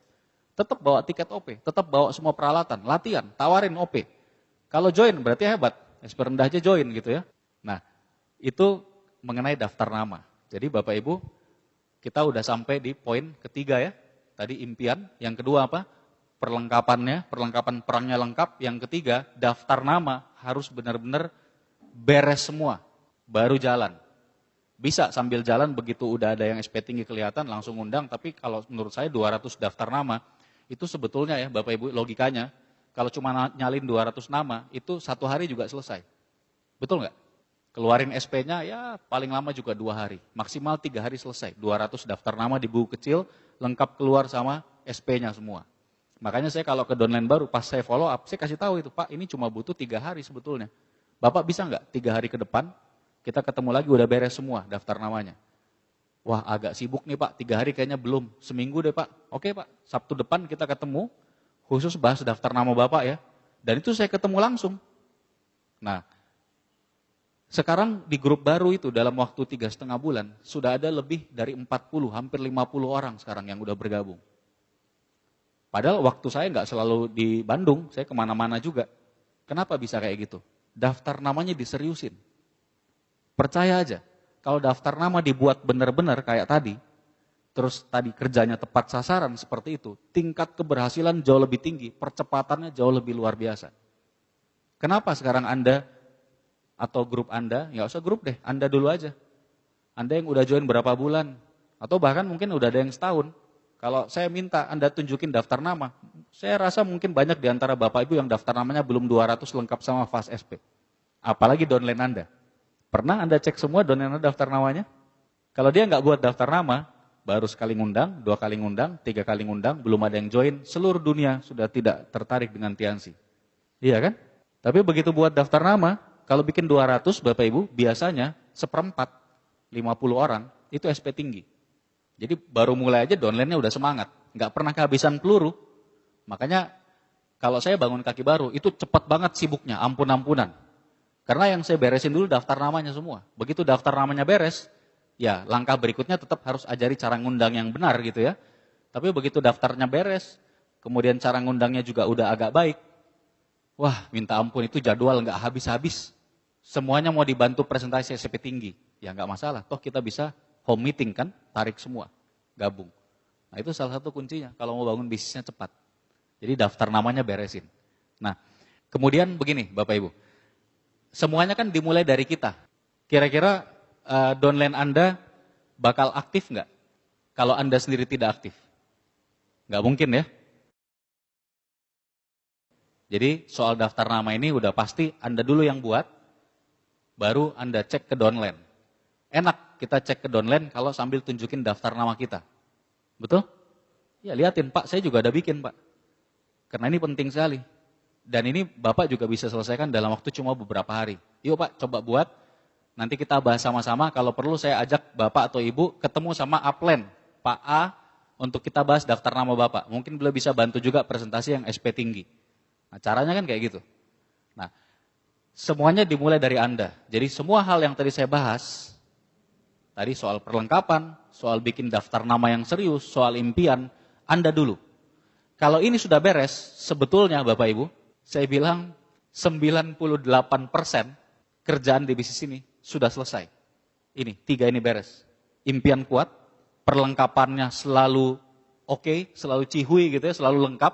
Tetap bawa tiket OP, tetap bawa semua peralatan, latihan, tawarin OP. Kalau join berarti hebat, SP rendah aja join gitu ya. Nah, itu mengenai daftar nama. Jadi Bapak Ibu, kita udah sampai di poin ketiga ya. Tadi impian, yang kedua apa? Perlengkapannya, perlengkapan perangnya lengkap. Yang ketiga, daftar nama harus benar-benar beres semua, baru jalan. Bisa sambil jalan begitu udah ada yang SP tinggi kelihatan langsung undang, tapi kalau menurut saya 200 daftar nama, itu sebetulnya ya Bapak Ibu logikanya, kalau cuma nyalin 200 nama, itu 1 hari juga selesai. Betul nggak? Keluarin SP-nya ya paling lama juga 2 hari, maksimal 3 hari selesai. 200 daftar nama di buku kecil, lengkap keluar sama SP-nya semua. Makanya saya kalau ke downline baru, pas saya follow up, saya kasih tahu itu, Pak ini cuma butuh 3 hari sebetulnya. Bapak bisa nggak 3 hari ke depan, kita ketemu lagi udah beres semua daftar namanya. Wah agak sibuk nih Pak, 3 hari kayaknya belum, seminggu deh Pak. Oke Pak, Sabtu depan kita ketemu, khusus bahas daftar nama Bapak ya. Dan itu saya ketemu langsung. Nah, sekarang di grup baru itu dalam waktu 3,5 bulan, sudah ada lebih dari 40, hampir 50 orang sekarang yang udah bergabung. Padahal waktu saya nggak selalu di Bandung, saya kemana-mana juga. Kenapa bisa kayak gitu? Daftar namanya diseriusin. Percaya aja, kalau daftar nama dibuat benar-benar kayak tadi, terus tadi kerjanya tepat sasaran seperti itu, tingkat keberhasilan jauh lebih tinggi, percepatannya jauh lebih luar biasa. Kenapa sekarang Anda atau grup Anda, nggak usah grup deh, Anda dulu aja. Anda yang udah join berapa bulan, atau bahkan mungkin udah ada yang setahun. Kalau saya minta Anda tunjukin daftar nama, saya rasa mungkin banyak di antara Bapak Ibu yang daftar namanya belum 200 lengkap sama Fast SP. Apalagi downline Anda. Pernah Anda cek semua downline Anda daftar namanya? Kalau dia nggak buat daftar nama, baru sekali ngundang, 2 kali ngundang, 3 kali ngundang, belum ada yang join, seluruh dunia sudah tidak tertarik dengan Tiansi. Iya kan? Tapi begitu buat daftar nama, kalau bikin 200 Bapak Ibu, biasanya 1/4, 50 orang, itu SP tinggi. Jadi baru mulai aja downline-nya udah semangat, nggak pernah kehabisan peluru. Makanya kalau saya bangun kaki baru, itu cepat banget sibuknya, ampun-ampunan. Karena yang saya beresin dulu daftar namanya semua. Begitu daftar namanya beres, ya langkah berikutnya tetap harus ajari cara ngundang yang benar gitu ya. Tapi begitu daftarnya beres, kemudian cara ngundangnya juga udah agak baik. Wah minta ampun itu jadwal nggak habis-habis. Semuanya mau dibantu presentasi SP tinggi. Ya nggak masalah, toh kita bisa home meeting kan, tarik semua, gabung. Nah itu salah satu kuncinya kalau mau bangun bisnisnya cepat. Jadi daftar namanya beresin. Nah kemudian begini Bapak Ibu. Semuanya kan dimulai dari kita. Kira-kira downline Anda bakal aktif nggak? Kalau Anda sendiri tidak aktif? Nggak mungkin ya. Jadi soal daftar nama ini udah pasti Anda dulu yang buat, baru Anda cek ke downline. Enak kita cek ke downline kalau sambil tunjukin daftar nama kita. Betul? Ya liatin Pak, saya juga ada bikin Pak. Karena ini penting sekali. Dan ini Bapak juga bisa selesaikan dalam waktu cuma beberapa hari. Yuk Pak, coba buat. Nanti kita bahas sama-sama. Kalau perlu saya ajak Bapak atau Ibu ketemu sama upline Pak A untuk kita bahas daftar nama Bapak. Mungkin beliau bisa bantu juga presentasi yang SP tinggi. Nah caranya kan kayak gitu. Nah semuanya dimulai dari Anda. Jadi semua hal yang tadi saya bahas, tadi soal perlengkapan, soal bikin daftar nama yang serius, soal impian, Anda dulu. Kalau ini sudah beres, sebetulnya Bapak Ibu, saya bilang 98% kerjaan di bisnis ini sudah selesai. Ini, 3 ini beres. Impian kuat, perlengkapannya selalu oke, selalu cihui gitu ya, selalu lengkap.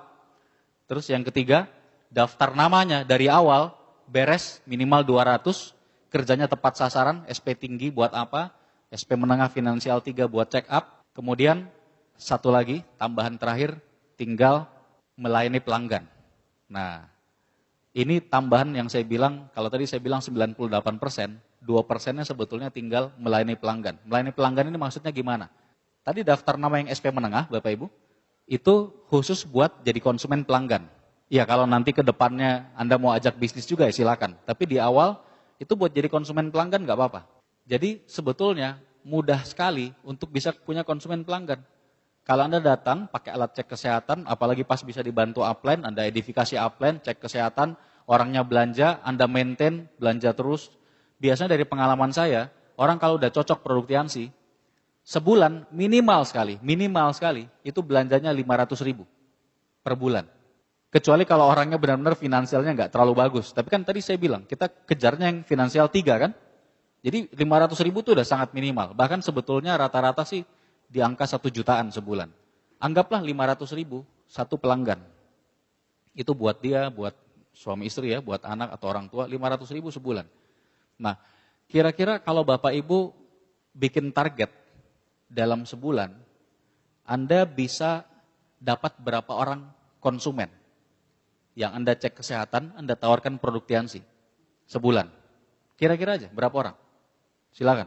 Terus yang ketiga, daftar namanya dari awal beres minimal 200, kerjanya tepat sasaran, SP tinggi buat apa? SP menengah finansial 3 buat check up. Kemudian satu lagi, tambahan terakhir, tinggal melayani pelanggan. Nah, ini tambahan yang saya bilang, kalau tadi saya bilang 98%, 2%-nya sebetulnya tinggal melayani pelanggan. Melayani pelanggan ini maksudnya gimana? Tadi daftar nama yang SP menengah, Bapak Ibu, itu khusus buat jadi konsumen pelanggan. Ya kalau nanti ke depannya Anda mau ajak bisnis juga ya silakan. Tapi di awal itu buat jadi konsumen pelanggan nggak apa-apa. Jadi sebetulnya mudah sekali untuk bisa punya konsumen pelanggan. Kalau Anda datang pakai alat cek kesehatan, apalagi pas bisa dibantu upline, Anda edifikasi upline, cek kesehatan, orangnya belanja, Anda maintain, belanja terus. Biasanya dari pengalaman saya, orang kalau udah cocok produk Tiansi, sebulan minimal sekali, itu belanjanya 500.000 per bulan. Kecuali kalau orangnya benar-benar finansialnya nggak terlalu bagus. Tapi kan tadi saya bilang, kita kejarnya yang finansial 3 kan. Jadi 500.000 itu udah sangat minimal. Bahkan sebetulnya rata-rata sih di angka 1 jutaan sebulan. Anggaplah 500.000 satu pelanggan. Itu buat dia, buat suami istri ya, buat anak atau orang tua, 500.000 sebulan. Nah, kira-kira kalau Bapak Ibu bikin target dalam sebulan, Anda bisa dapat berapa orang konsumen yang Anda cek kesehatan, Anda tawarkan produk Tiansi sebulan. Kira-kira aja berapa orang? Silakan.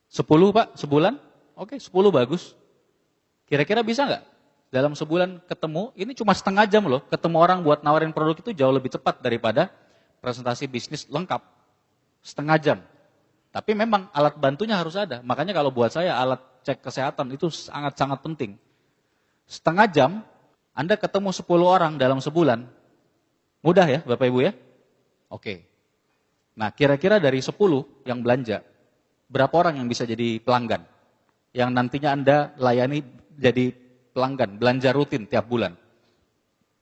10 Pak, sebulan? Oke, 10 bagus. Kira-kira bisa nggak? Dalam sebulan ketemu, ini cuma setengah jam loh, ketemu orang buat nawarin produk itu jauh lebih cepat daripada presentasi bisnis lengkap. Setengah jam. Tapi memang alat bantunya harus ada. Makanya kalau buat saya alat cek kesehatan itu sangat-sangat penting. Setengah jam, Anda ketemu 10 orang dalam sebulan. Mudah ya Bapak Ibu ya? Oke. Nah kira-kira dari 10 yang belanja, berapa orang yang bisa jadi pelanggan? Yang nantinya Anda layani jadi pelanggan, belanja rutin tiap bulan.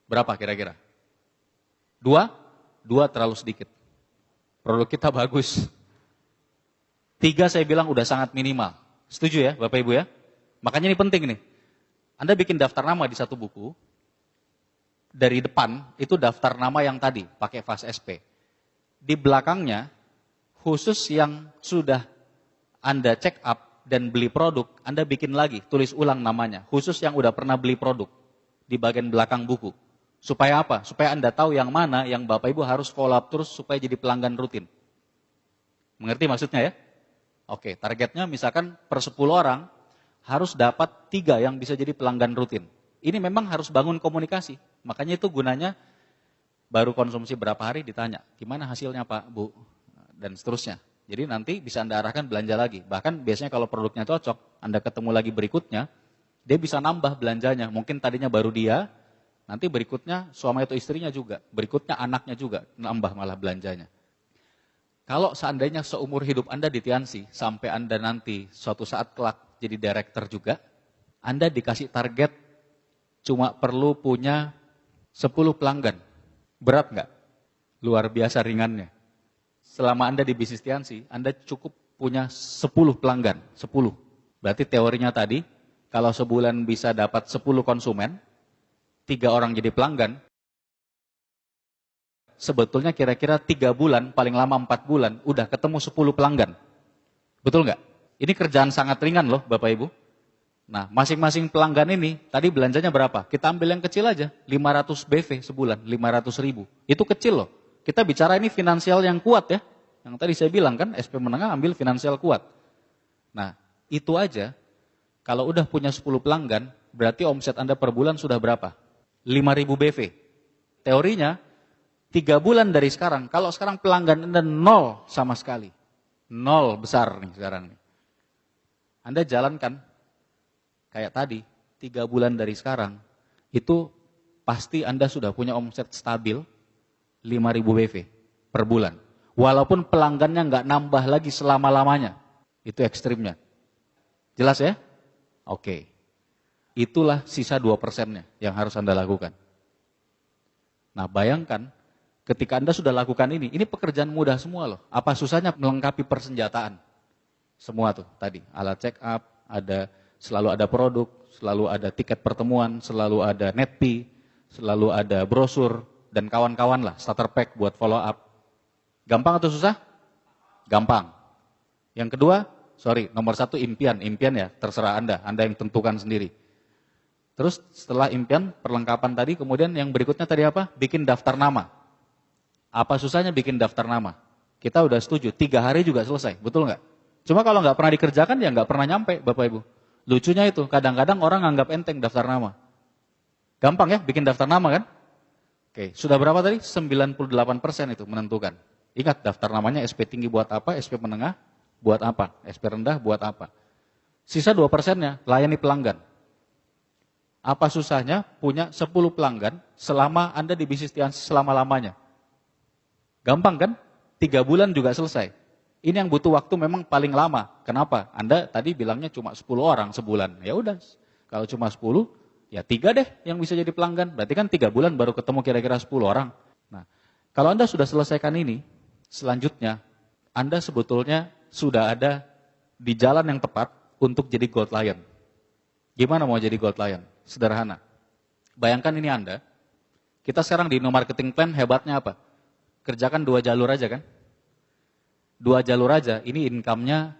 Berapa kira-kira? 2? 2 terlalu sedikit. Produk kita bagus. 3 saya bilang udah sangat minimal. Setuju ya Bapak Ibu ya? Makanya ini penting nih. Anda bikin daftar nama di satu buku, dari depan itu daftar nama yang tadi, pakai vas SP. Di belakangnya, khusus yang sudah Anda check up dan beli produk, Anda bikin lagi, tulis ulang namanya. Khusus yang udah pernah beli produk, di bagian belakang buku. Supaya apa? Supaya Anda tahu yang mana yang Bapak Ibu harus follow up terus supaya jadi pelanggan rutin. Mengerti maksudnya ya? Oke, targetnya misalkan per 10 orang, harus dapat 3 yang bisa jadi pelanggan rutin. Ini memang harus bangun komunikasi. Makanya itu gunanya baru konsumsi berapa hari ditanya, gimana hasilnya Pak, Bu, dan seterusnya. Jadi nanti bisa Anda arahkan belanja lagi. Bahkan biasanya kalau produknya cocok, Anda ketemu lagi berikutnya, dia bisa nambah belanjanya. Mungkin tadinya baru dia, nanti berikutnya suami atau istrinya juga, berikutnya anaknya juga, nambah malah belanjanya. Kalau seandainya seumur hidup Anda di Tiansi, sampai Anda nanti suatu saat kelak jadi director juga, Anda dikasih target cuma perlu punya 10 pelanggan. Berat nggak? Luar biasa ringannya. Selama Anda di bisnis Tiansi, Anda cukup punya 10 pelanggan. 10. Berarti teorinya tadi, kalau sebulan bisa dapat 10 konsumen, 3 orang jadi pelanggan, sebetulnya kira-kira 3 bulan, paling lama 4 bulan, udah ketemu 10 pelanggan. Betul nggak? Ini kerjaan sangat ringan loh Bapak Ibu. Nah, masing-masing pelanggan ini, tadi belanjanya berapa? Kita ambil yang kecil aja, 500 BV sebulan, 500.000. Itu kecil loh. Kita bicara ini finansial yang kuat ya. Yang tadi saya bilang kan, SP menengah ambil finansial kuat. Nah, itu aja, kalau udah punya 10 pelanggan, berarti omset Anda per bulan sudah berapa? 5.000 BV. Teorinya, 3 bulan dari sekarang, kalau sekarang pelanggan Anda 0 sama sekali. 0 besar nih sekarang nih. Anda jalankan kayak tadi, 3 bulan dari sekarang, itu pasti Anda sudah punya omset stabil 5.000 BV per bulan. Walaupun pelanggannya nggak nambah lagi selama-lamanya. Itu ekstrimnya. Jelas ya? Oke. Itulah sisa 2%-nya yang harus Anda lakukan. Nah bayangkan, ketika Anda sudah lakukan ini pekerjaan mudah semua loh. Apa susahnya melengkapi persenjataan? Semua tuh tadi, alat check up, selalu ada produk, selalu ada tiket pertemuan, selalu ada netpi, selalu ada brosur, dan kawan-kawan lah, starter pack buat follow up. Gampang atau susah? Gampang. Yang kedua, nomor 1 impian ya, terserah Anda yang tentukan sendiri. Terus setelah impian, perlengkapan tadi, kemudian yang berikutnya tadi apa? Bikin daftar nama. Apa susahnya bikin daftar nama? Kita udah setuju, 3 hari juga selesai, betul nggak? Cuma kalau nggak pernah dikerjakan, ya nggak pernah nyampe Bapak Ibu. Lucunya itu, kadang-kadang orang anggap enteng daftar nama. Gampang ya bikin daftar nama kan? Oke, sudah berapa tadi? 98% itu menentukan. Ingat daftar namanya SP tinggi buat apa, SP menengah buat apa, SP rendah buat apa. Sisa 2%-nya layani pelanggan. Apa susahnya punya 10 pelanggan selama Anda di bisnis selama-lamanya? Gampang kan? 3 bulan juga selesai. Ini yang butuh waktu memang paling lama. Kenapa? Anda tadi bilangnya cuma 10 orang sebulan. Ya udah, kalau cuma 10, ya 3 deh yang bisa jadi pelanggan. Berarti kan 3 bulan baru ketemu kira-kira 10 orang. Nah, kalau Anda sudah selesaikan ini, selanjutnya Anda sebetulnya sudah ada di jalan yang tepat untuk jadi Gold Lion. Gimana mau jadi Gold Lion? Sederhana. Bayangkan ini Anda, kita sekarang di marketing plan hebatnya apa? Kerjakan 2 jalur aja kan? 2 jalur aja, ini income-nya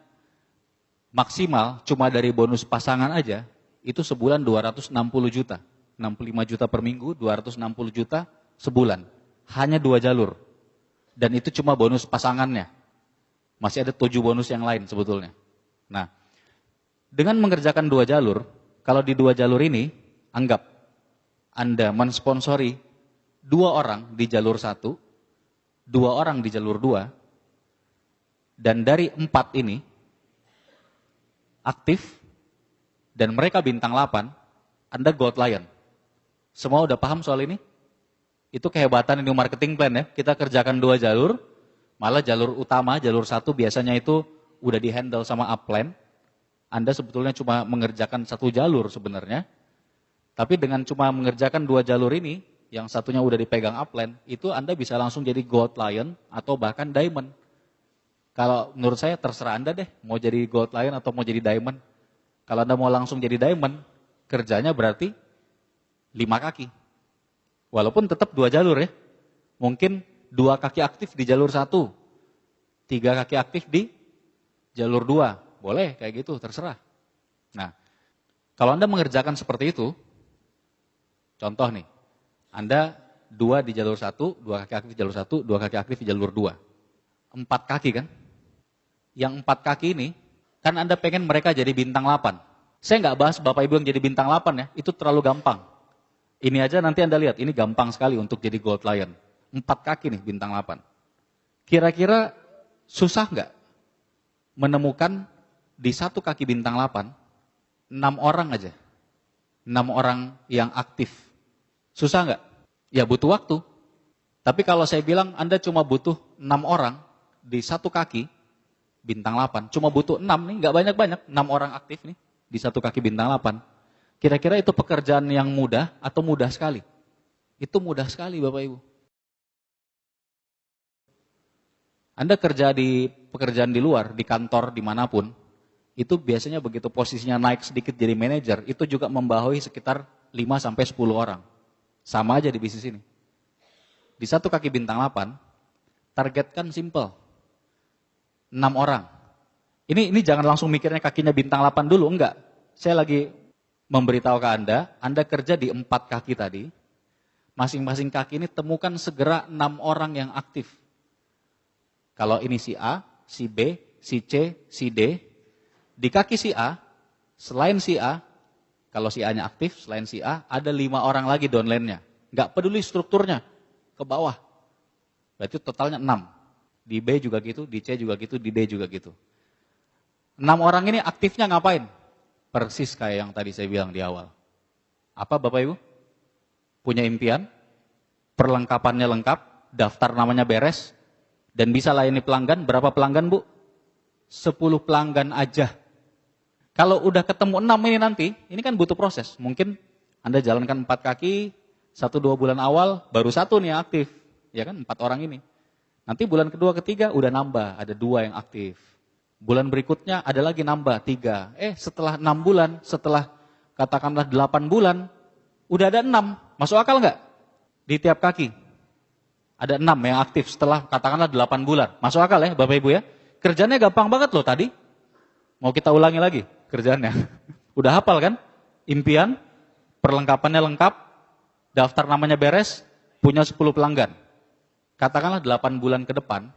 maksimal cuma dari bonus pasangan aja, itu sebulan 260 juta. 65 juta per minggu, 260 juta sebulan. Hanya 2 jalur. Dan itu cuma bonus pasangannya. Masih ada 7 bonus yang lain sebetulnya. Nah, dengan mengerjakan 2 jalur, kalau di 2 jalur ini, anggap Anda mensponsori 2 orang di jalur 1, 2 orang di jalur 2, dan dari 4 ini aktif, dan mereka bintang 8, Anda Gold Lion. Semua udah paham soal ini? Itu kehebatan ini marketing plan ya. Kita kerjakan 2 jalur, malah jalur utama, jalur 1 biasanya itu udah di-handle sama upline. Anda sebetulnya cuma mengerjakan 1 jalur sebenarnya. Tapi dengan cuma mengerjakan 2 jalur ini, yang satunya udah dipegang upline, itu Anda bisa langsung jadi Gold Lion atau bahkan Diamond. Kalau menurut saya terserah Anda deh, mau jadi Gold Lion atau mau jadi Diamond. Kalau Anda mau langsung jadi Diamond, kerjanya berarti 5 kaki. Walaupun tetap 2 jalur ya. Mungkin 2 kaki aktif di jalur 1, 3 kaki aktif di jalur 2. Boleh kayak gitu, terserah. Nah, kalau Anda mengerjakan seperti itu, contoh nih, Anda 2 di jalur 1, 2 kaki aktif di jalur 1, 2 kaki aktif di jalur 2. 4 kaki kan? Yang 4 kaki ini, kan Anda pengen mereka jadi bintang 8. Saya nggak bahas Bapak Ibu yang jadi bintang 8 ya, itu terlalu gampang. Ini aja nanti Anda lihat, ini gampang sekali untuk jadi Gold Lion. 4 kaki nih bintang 8. Kira-kira susah nggak menemukan di 1 kaki bintang 8, 6 orang aja. 6 orang yang aktif. Susah nggak? Ya butuh waktu. Tapi kalau saya bilang Anda cuma butuh 6 orang di 1 kaki bintang 8, cuma butuh 6 nih, nggak banyak-banyak, 6 orang aktif nih di 1 kaki bintang 8. Kira-kira itu pekerjaan yang mudah atau mudah sekali? Itu mudah sekali Bapak Ibu. Anda kerja di pekerjaan di luar, di kantor, dimanapun, itu biasanya begitu posisinya naik sedikit jadi manajer, itu juga membawahi sekitar 5-10 orang. Sama aja di bisnis ini. Di 1 kaki bintang 8, targetkan simple. 6 orang. Ini jangan langsung mikirnya kakinya bintang 8 dulu, enggak. Saya lagi memberitahu ke Anda kerja di 4 kaki tadi, masing-masing kaki ini temukan segera 6 orang yang aktif. Kalau ini si A, si B, si C, si D, di kaki si A, selain si A, kalau si A-nya aktif, selain si A, ada 5 orang lagi downline-nya. Enggak peduli strukturnya, ke bawah. Berarti totalnya 6. Di B juga gitu, di C juga gitu, di D juga gitu. 6 orang ini aktifnya ngapain? Persis kayak yang tadi saya bilang di awal. Apa Bapak Ibu? Punya impian, perlengkapannya lengkap, daftar namanya beres, dan bisa layani pelanggan. Berapa pelanggan Bu? 10 pelanggan aja. Kalau udah ketemu 6 ini nanti, ini kan butuh proses. Mungkin Anda jalankan 4 kaki, 1-2 bulan awal, baru 1 nih yang aktif. Ya kan, 4 orang ini. Nanti bulan kedua, ketiga udah nambah, ada 2 yang aktif. Bulan berikutnya ada lagi nambah 3. Setelah 6 bulan, setelah katakanlah 8 bulan, udah ada 6. Masuk akal nggak? Di tiap kaki. Ada 6 yang aktif setelah katakanlah 8 bulan. Masuk akal ya Bapak Ibu ya? Kerjanya gampang banget loh tadi. Mau kita ulangi lagi kerjaannya. Udah hafal kan? Impian, perlengkapannya lengkap, daftar namanya beres, punya 10 pelanggan. Katakanlah 8 bulan ke depan,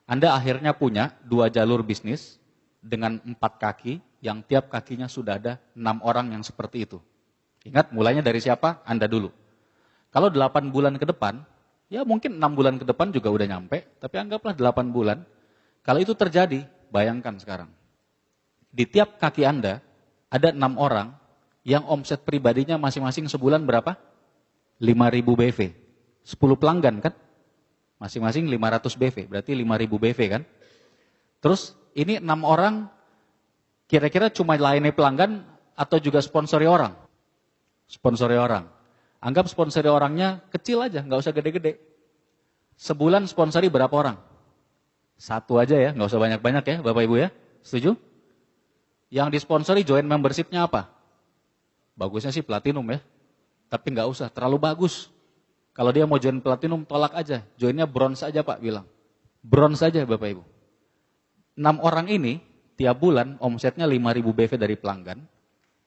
Anda akhirnya punya 2 jalur bisnis dengan 4 kaki yang tiap kakinya sudah ada 6 orang yang seperti itu. Ingat mulainya dari siapa? Anda dulu. Kalau 8 bulan ke depan, ya mungkin 6 bulan ke depan juga udah nyampe, tapi anggaplah 8 bulan. Kalau itu terjadi, bayangkan sekarang. Di tiap kaki Anda, ada 6 orang yang omset pribadinya masing-masing sebulan berapa? 5.000 BV. 10 pelanggan kan? Masing-masing 500 BV, berarti 5.000 BV kan? Terus ini 6 orang kira-kira cuma layani pelanggan atau juga sponsori orang? Sponsori orang. Anggap sponsori orangnya kecil aja, nggak usah gede-gede. Sebulan sponsori berapa orang? 1 aja ya, nggak usah banyak-banyak ya Bapak Ibu ya. Setuju? Yang disponsori join membership-nya apa? Bagusnya sih platinum ya. Tapi nggak usah, terlalu bagus. Kalau dia mau join platinum, tolak aja. Joinnya bronze aja Pak bilang. Bronze aja Bapak Ibu. 6 orang ini tiap bulan omsetnya 5.000 BV dari pelanggan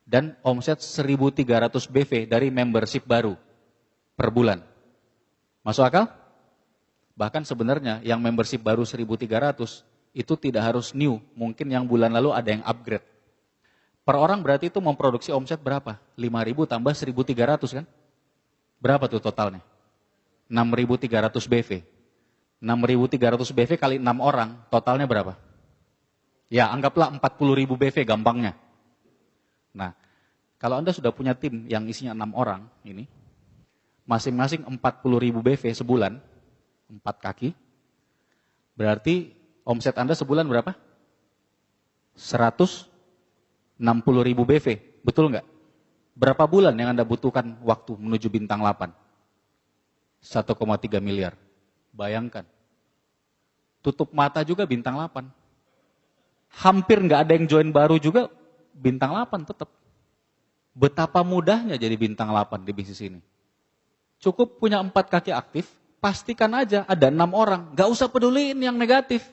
dan omset 1.300 BV dari membership baru per bulan. Masuk akal? Bahkan sebenarnya yang membership baru 1.300 itu tidak harus new. Mungkin yang bulan lalu ada yang upgrade. Per orang berarti itu memproduksi omset berapa? 5.000 tambah 1.300 kan? Berapa tuh totalnya? 6.300 BV. 6.300 BV kali 6 orang, totalnya berapa? Ya, anggaplah 40.000 BV gampangnya. Nah, kalau Anda sudah punya tim yang isinya 6 orang ini, masing-masing 40.000 BV sebulan, 4 kaki, berarti omset Anda sebulan berapa? 160.000 BV, betul nggak? Berapa bulan yang Anda butuhkan waktu menuju bintang 8? 1,3 miliar. Bayangkan. Tutup mata juga bintang 8. Hampir nggak ada yang join baru juga bintang 8 tetap. Betapa mudahnya jadi bintang 8 di bisnis ini. Cukup punya 4 kaki aktif, pastikan aja ada 6 orang. Nggak usah peduliin yang negatif.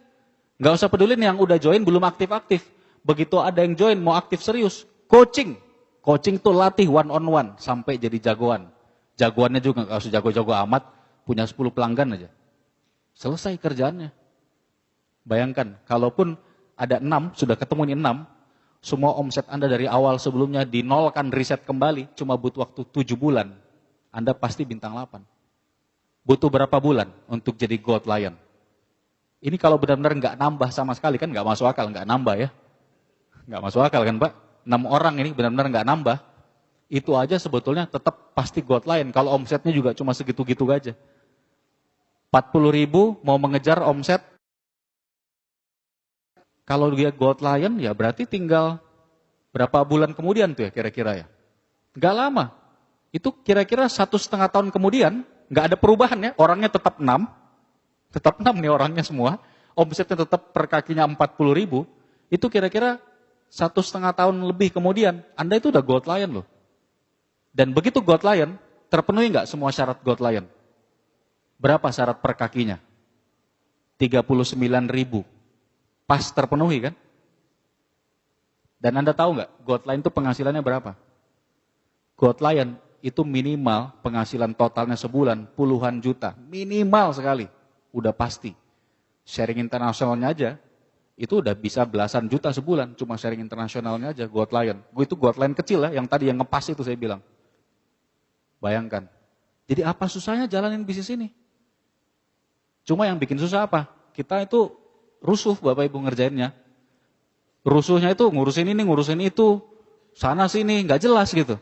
Nggak usah peduliin yang udah join belum aktif-aktif. Begitu ada yang join mau aktif serius, coaching. Coaching tuh latih one on one sampai jadi jagoan. Jagoannya juga nggak usah jago-jago amat, punya 10 pelanggan aja. Selesai kerjaannya. Bayangkan, kalaupun ada 6, sudah ketemu ini 6, semua omset Anda dari awal sebelumnya dinolkan, riset kembali, cuma butuh waktu 7 bulan. Anda pasti bintang 8. Butuh berapa bulan untuk jadi Gold Lion? Ini kalau benar-benar nggak nambah sama sekali, kan nggak masuk akal, nggak nambah ya. Nggak masuk akal kan Pak? 6 orang ini benar-benar nggak nambah. Itu aja sebetulnya tetap pasti Gold Lion. Kalau omsetnya juga cuma segitu-gitu aja. 40.000 mau mengejar omset. Kalau dia Gold Lion ya berarti tinggal berapa bulan kemudian tuh ya kira-kira ya. Nggak lama. Itu kira-kira 1,5 tahun kemudian nggak ada perubahan ya. Orangnya tetap 6. Tetap 6 nih orangnya semua. Omsetnya tetap per kakinya 40.000. Itu kira-kira 1,5 tahun lebih kemudian Anda itu udah Gold Lion loh. Dan begitu Gold Lion, terpenuhi nggak semua syarat Gold Lion? Berapa syarat per kakinya? 39.000. Pas terpenuhi kan? Dan Anda tahu nggak, Gold Lion itu penghasilannya berapa? Gold Lion itu minimal penghasilan totalnya sebulan puluhan juta. Minimal sekali, udah pasti. Sharing internasionalnya aja, itu udah bisa belasan juta sebulan. Cuma sharing internasionalnya aja, Gold Lion. Itu Gold Lion kecil ya, yang tadi yang ngepas itu saya bilang. Bayangkan. Jadi apa susahnya jalanin bisnis ini? Cuma yang bikin susah apa? Kita itu rusuh Bapak Ibu ngerjainnya. Rusuhnya itu ngurusin ini, ngurusin itu, sana sini, nggak jelas gitu.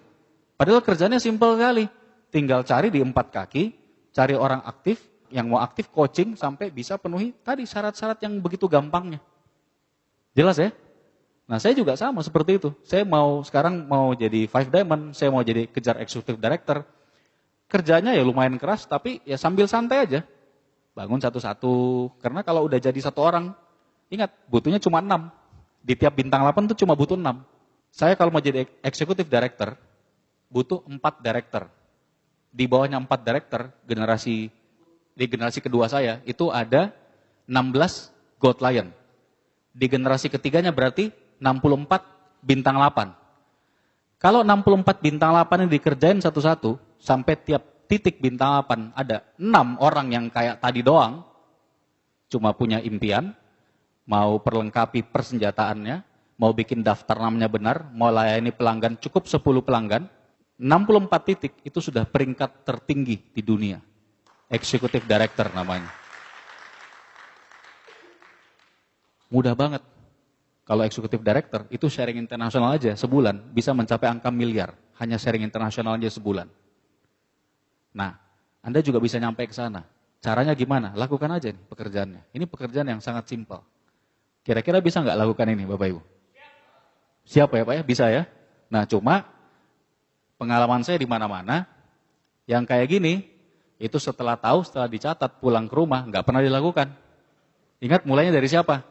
Padahal kerjanya simpel sekali. Tinggal cari di 4 kaki, cari orang aktif, yang mau aktif coaching sampai bisa penuhi tadi syarat-syarat yang begitu gampangnya. Jelas ya? Nah saya juga sama seperti itu. Saya sekarang mau jadi 5 Diamond, saya mau jadi kejar Executive Director. Kerjanya ya lumayan keras, tapi ya sambil santai aja. Bangun satu-satu, karena kalau udah jadi 1 orang, ingat butuhnya cuma 6. Di tiap bintang 8 tuh cuma butuh 6. Saya kalau mau jadi Executive Director, butuh 4 director. Di bawahnya 4 director, di generasi kedua saya, itu ada 16 Gold Lion. Di generasi ketiganya berarti 64 bintang 8. Kalau 64 bintang 8 ini dikerjain satu-satu, sampai tiap titik bintang 8 ada 6 orang yang kayak tadi doang, cuma punya impian, mau perlengkapi persenjataannya, mau bikin daftar namanya benar, mau layani pelanggan cukup 10 pelanggan, 64 titik itu sudah peringkat tertinggi di dunia. Executive Director namanya. Mudah banget. Kalau Executive Director itu sharing internasional aja sebulan bisa mencapai angka miliar. Hanya sharing internasional aja sebulan. Nah, Anda juga bisa nyampe ke sana. Caranya gimana? Lakukan aja nih pekerjaannya. Ini pekerjaan yang sangat simpel. Kira-kira bisa nggak lakukan ini Bapak Ibu? Siap ya Pak ya? Bisa ya? Nah cuma pengalaman saya di mana-mana yang kayak gini, itu setelah tahu, setelah dicatat, pulang ke rumah, nggak pernah dilakukan. Ingat mulainya dari siapa?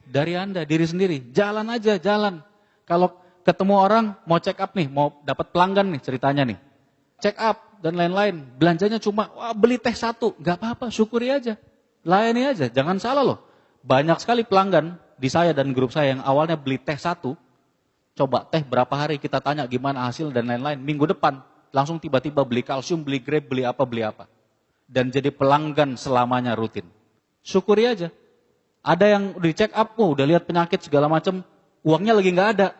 Dari Anda, diri sendiri. Jalan aja, jalan. Kalau ketemu orang, mau check up nih, mau dapat pelanggan nih ceritanya nih. Check up dan lain-lain. Belanjanya cuma, beli teh 1. Nggak apa-apa, syukuri aja. Layani aja, jangan salah loh. Banyak sekali pelanggan di saya dan grup saya yang awalnya beli teh 1. Coba teh berapa hari kita tanya gimana hasil dan lain-lain. Minggu depan langsung tiba-tiba beli kalsium, beli grape, beli apa. Dan jadi pelanggan selamanya rutin. Syukuri aja. Ada yang di check up, udah lihat penyakit segala macam, uangnya lagi nggak ada.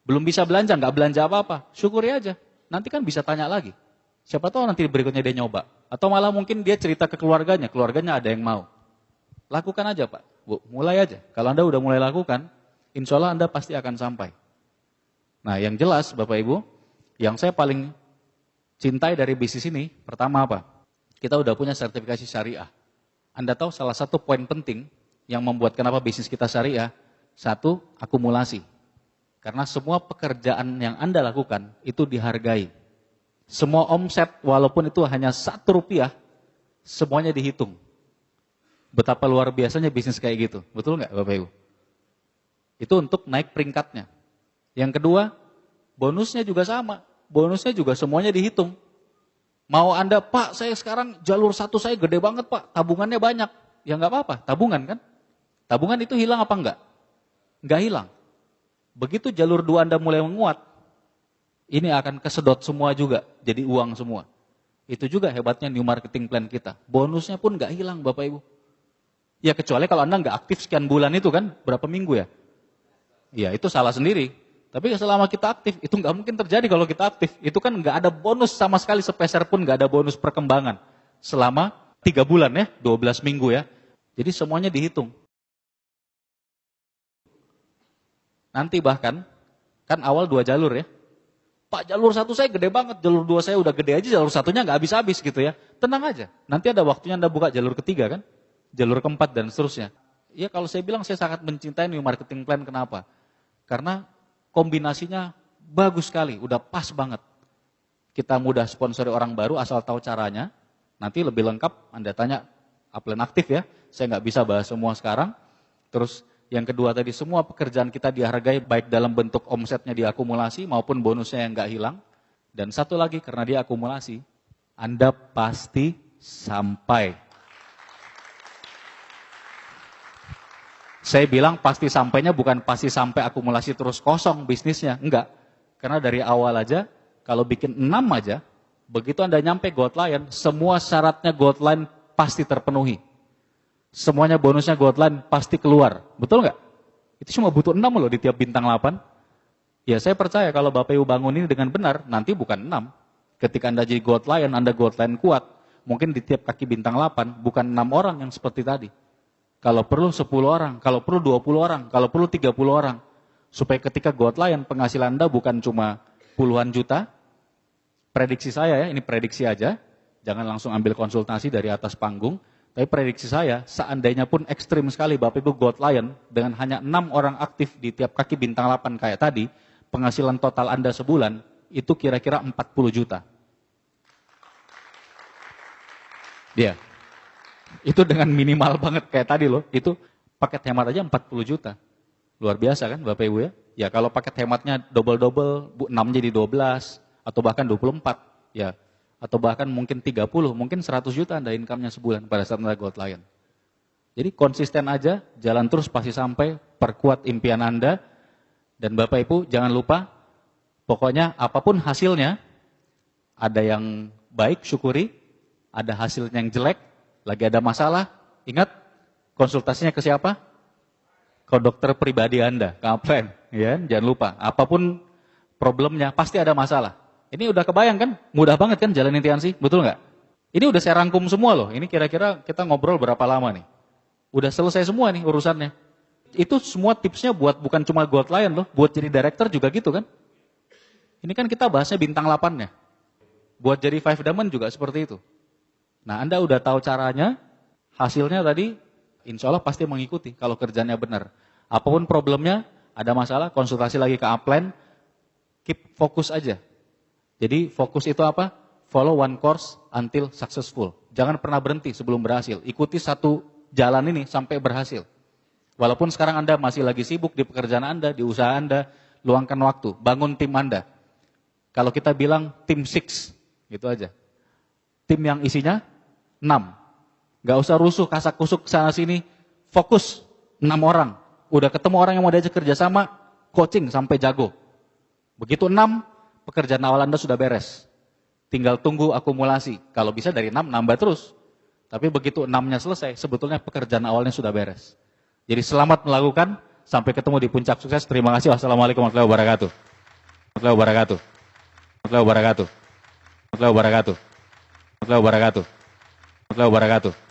Belum bisa belanja, nggak belanja apa-apa. Syukuri aja. Nanti kan bisa tanya lagi. Siapa tahu nanti berikutnya dia nyoba. Atau malah mungkin dia cerita ke keluarganya ada yang mau. Lakukan aja Pak, Bu, mulai aja. Kalau Anda udah mulai lakukan, insya Allah Anda pasti akan sampai. Nah yang jelas Bapak Ibu, yang saya paling cintai dari bisnis ini, pertama apa? Kita udah punya sertifikasi syariah. Anda tahu salah satu poin penting yang membuat kenapa bisnis kita syariah, satu, akumulasi. Karena semua pekerjaan yang Anda lakukan itu dihargai. Semua omset walaupun itu hanya Rp1, semuanya dihitung. Betapa luar biasanya bisnis kayak gitu, betul nggak Bapak Ibu? Itu untuk naik peringkatnya. Yang kedua, bonusnya juga sama. Bonusnya juga semuanya dihitung. Mau Anda, Pak saya sekarang jalur 1 saya gede banget Pak, tabungannya banyak. Ya nggak apa-apa, tabungan kan? Tabungan itu hilang apa enggak? Enggak hilang. Begitu jalur 2 Anda mulai menguat, ini akan kesedot semua juga, jadi uang semua. Itu juga hebatnya new marketing plan kita. Bonusnya pun nggak hilang Bapak Ibu. Ya kecuali kalau Anda nggak aktif sekian bulan itu kan, berapa minggu ya? Ya itu salah sendiri. Tapi selama kita aktif, itu nggak mungkin terjadi kalau kita aktif. Itu kan nggak ada bonus sama sekali, sepeser pun nggak ada bonus perkembangan. Selama 3 bulan ya, 12 minggu ya. Jadi semuanya dihitung. Nanti bahkan, kan awal 2 jalur ya. Pak jalur 1 saya gede banget, jalur 2 saya udah gede aja, jalur 1-nya nggak habis-habis gitu ya. Tenang aja, nanti ada waktunya Anda buka jalur ketiga kan. Jalur keempat dan seterusnya. Ya kalau saya bilang saya sangat mencintai new marketing plan, kenapa? Karena kombinasinya bagus sekali, udah pas banget. Kita mudah sponsori orang baru asal tahu caranya. Nanti lebih lengkap Anda tanya upline aktif ya. Saya nggak bisa bahas semua sekarang. Terus yang kedua tadi, semua pekerjaan kita dihargai baik dalam bentuk omsetnya diakumulasi maupun bonusnya yang nggak hilang. Dan satu lagi karena dia akumulasi, Anda pasti sampai. Saya bilang pasti sampainya bukan pasti sampai akumulasi terus kosong bisnisnya, enggak. Karena dari awal aja, kalau bikin 6 aja, begitu Anda nyampe Gold Lion, semua syaratnya Gold Lion pasti terpenuhi. Semuanya bonusnya Gold Lion pasti keluar, betul enggak? Itu cuma butuh 6 loh di tiap bintang 8. Ya saya percaya kalau Bapak Ibu bangun ini dengan benar, nanti bukan 6. Ketika Anda jadi Gold Lion, Anda Gold Lion kuat, mungkin di tiap kaki bintang 8, bukan 6 orang yang seperti tadi. Kalau perlu 10 orang, kalau perlu 20 orang, kalau perlu 30 orang. Supaya ketika Gold Lion penghasilan Anda bukan cuma puluhan juta. Prediksi saya ya, ini prediksi aja. Jangan langsung ambil konsultasi dari atas panggung. Tapi prediksi saya, seandainya pun ekstrim sekali Bapak Ibu Gold Lion, dengan hanya 6 orang aktif di tiap kaki bintang 8 kayak tadi, penghasilan total Anda sebulan, itu kira-kira 40 juta. Dia. Itu dengan minimal banget kayak tadi loh, itu paket hemat aja 40 juta. Luar biasa kan Bapak Ibu ya? Ya kalau paket hematnya double-double, 6 jadi 12, atau bahkan 24, ya. Atau bahkan mungkin 30, mungkin 100 juta Anda income-nya sebulan pada saat Anda Gold Lion. Jadi konsisten aja, jalan terus pasti sampai, perkuat impian Anda. Dan Bapak Ibu jangan lupa, pokoknya apapun hasilnya, ada yang baik syukuri, ada hasilnya yang jelek, lagi ada masalah, ingat konsultasinya ke siapa? Ke dokter pribadi Anda, ke upline, ya. Jangan lupa, apapun problemnya, pasti ada masalah. Ini udah kebayang kan? Mudah banget kan jalanin Tiansi, betul nggak? Ini udah saya rangkum semua loh. Ini kira-kira kita ngobrol berapa lama nih? Udah selesai semua nih urusannya. Itu semua tipsnya buat bukan cuma Gold Lion loh, buat jadi director juga gitu kan? Ini kan kita bahasnya bintang 8-nya. Buat jadi 5 Diamond juga seperti itu. Nah, Anda udah tahu caranya, hasilnya tadi insya Allah pasti mengikuti kalau kerjanya benar. Apapun problemnya, ada masalah, konsultasi lagi ke upline, keep fokus aja. Jadi fokus itu apa? Follow one course until successful. Jangan pernah berhenti sebelum berhasil. Ikuti satu jalan ini sampai berhasil. Walaupun sekarang Anda masih lagi sibuk di pekerjaan Anda, di usaha Anda, luangkan waktu, bangun tim Anda. Kalau kita bilang tim 6, gitu aja. Tim yang isinya 6. Gak usah rusuh, kasak kusuk sana sini. Fokus 6 orang. Udah ketemu orang yang mau diajak kerjasama, coaching sampai jago. Begitu 6, pekerjaan awal Anda sudah beres. Tinggal tunggu akumulasi. Kalau bisa dari 6 nambah terus. Tapi begitu 6-nya selesai, sebetulnya pekerjaan awalnya sudah beres. Jadi selamat melakukan, sampai ketemu di puncak sukses. Terima kasih. Wassalamualaikum warahmatullahi wabarakatuh. Warahmatullahi wabarakatuh. Warahmatullahi wabarakatuh. Warahmatullahi wabarakatuh. Warahmatullahi wabarakatuh. Warahmatullahi wabarakatuh.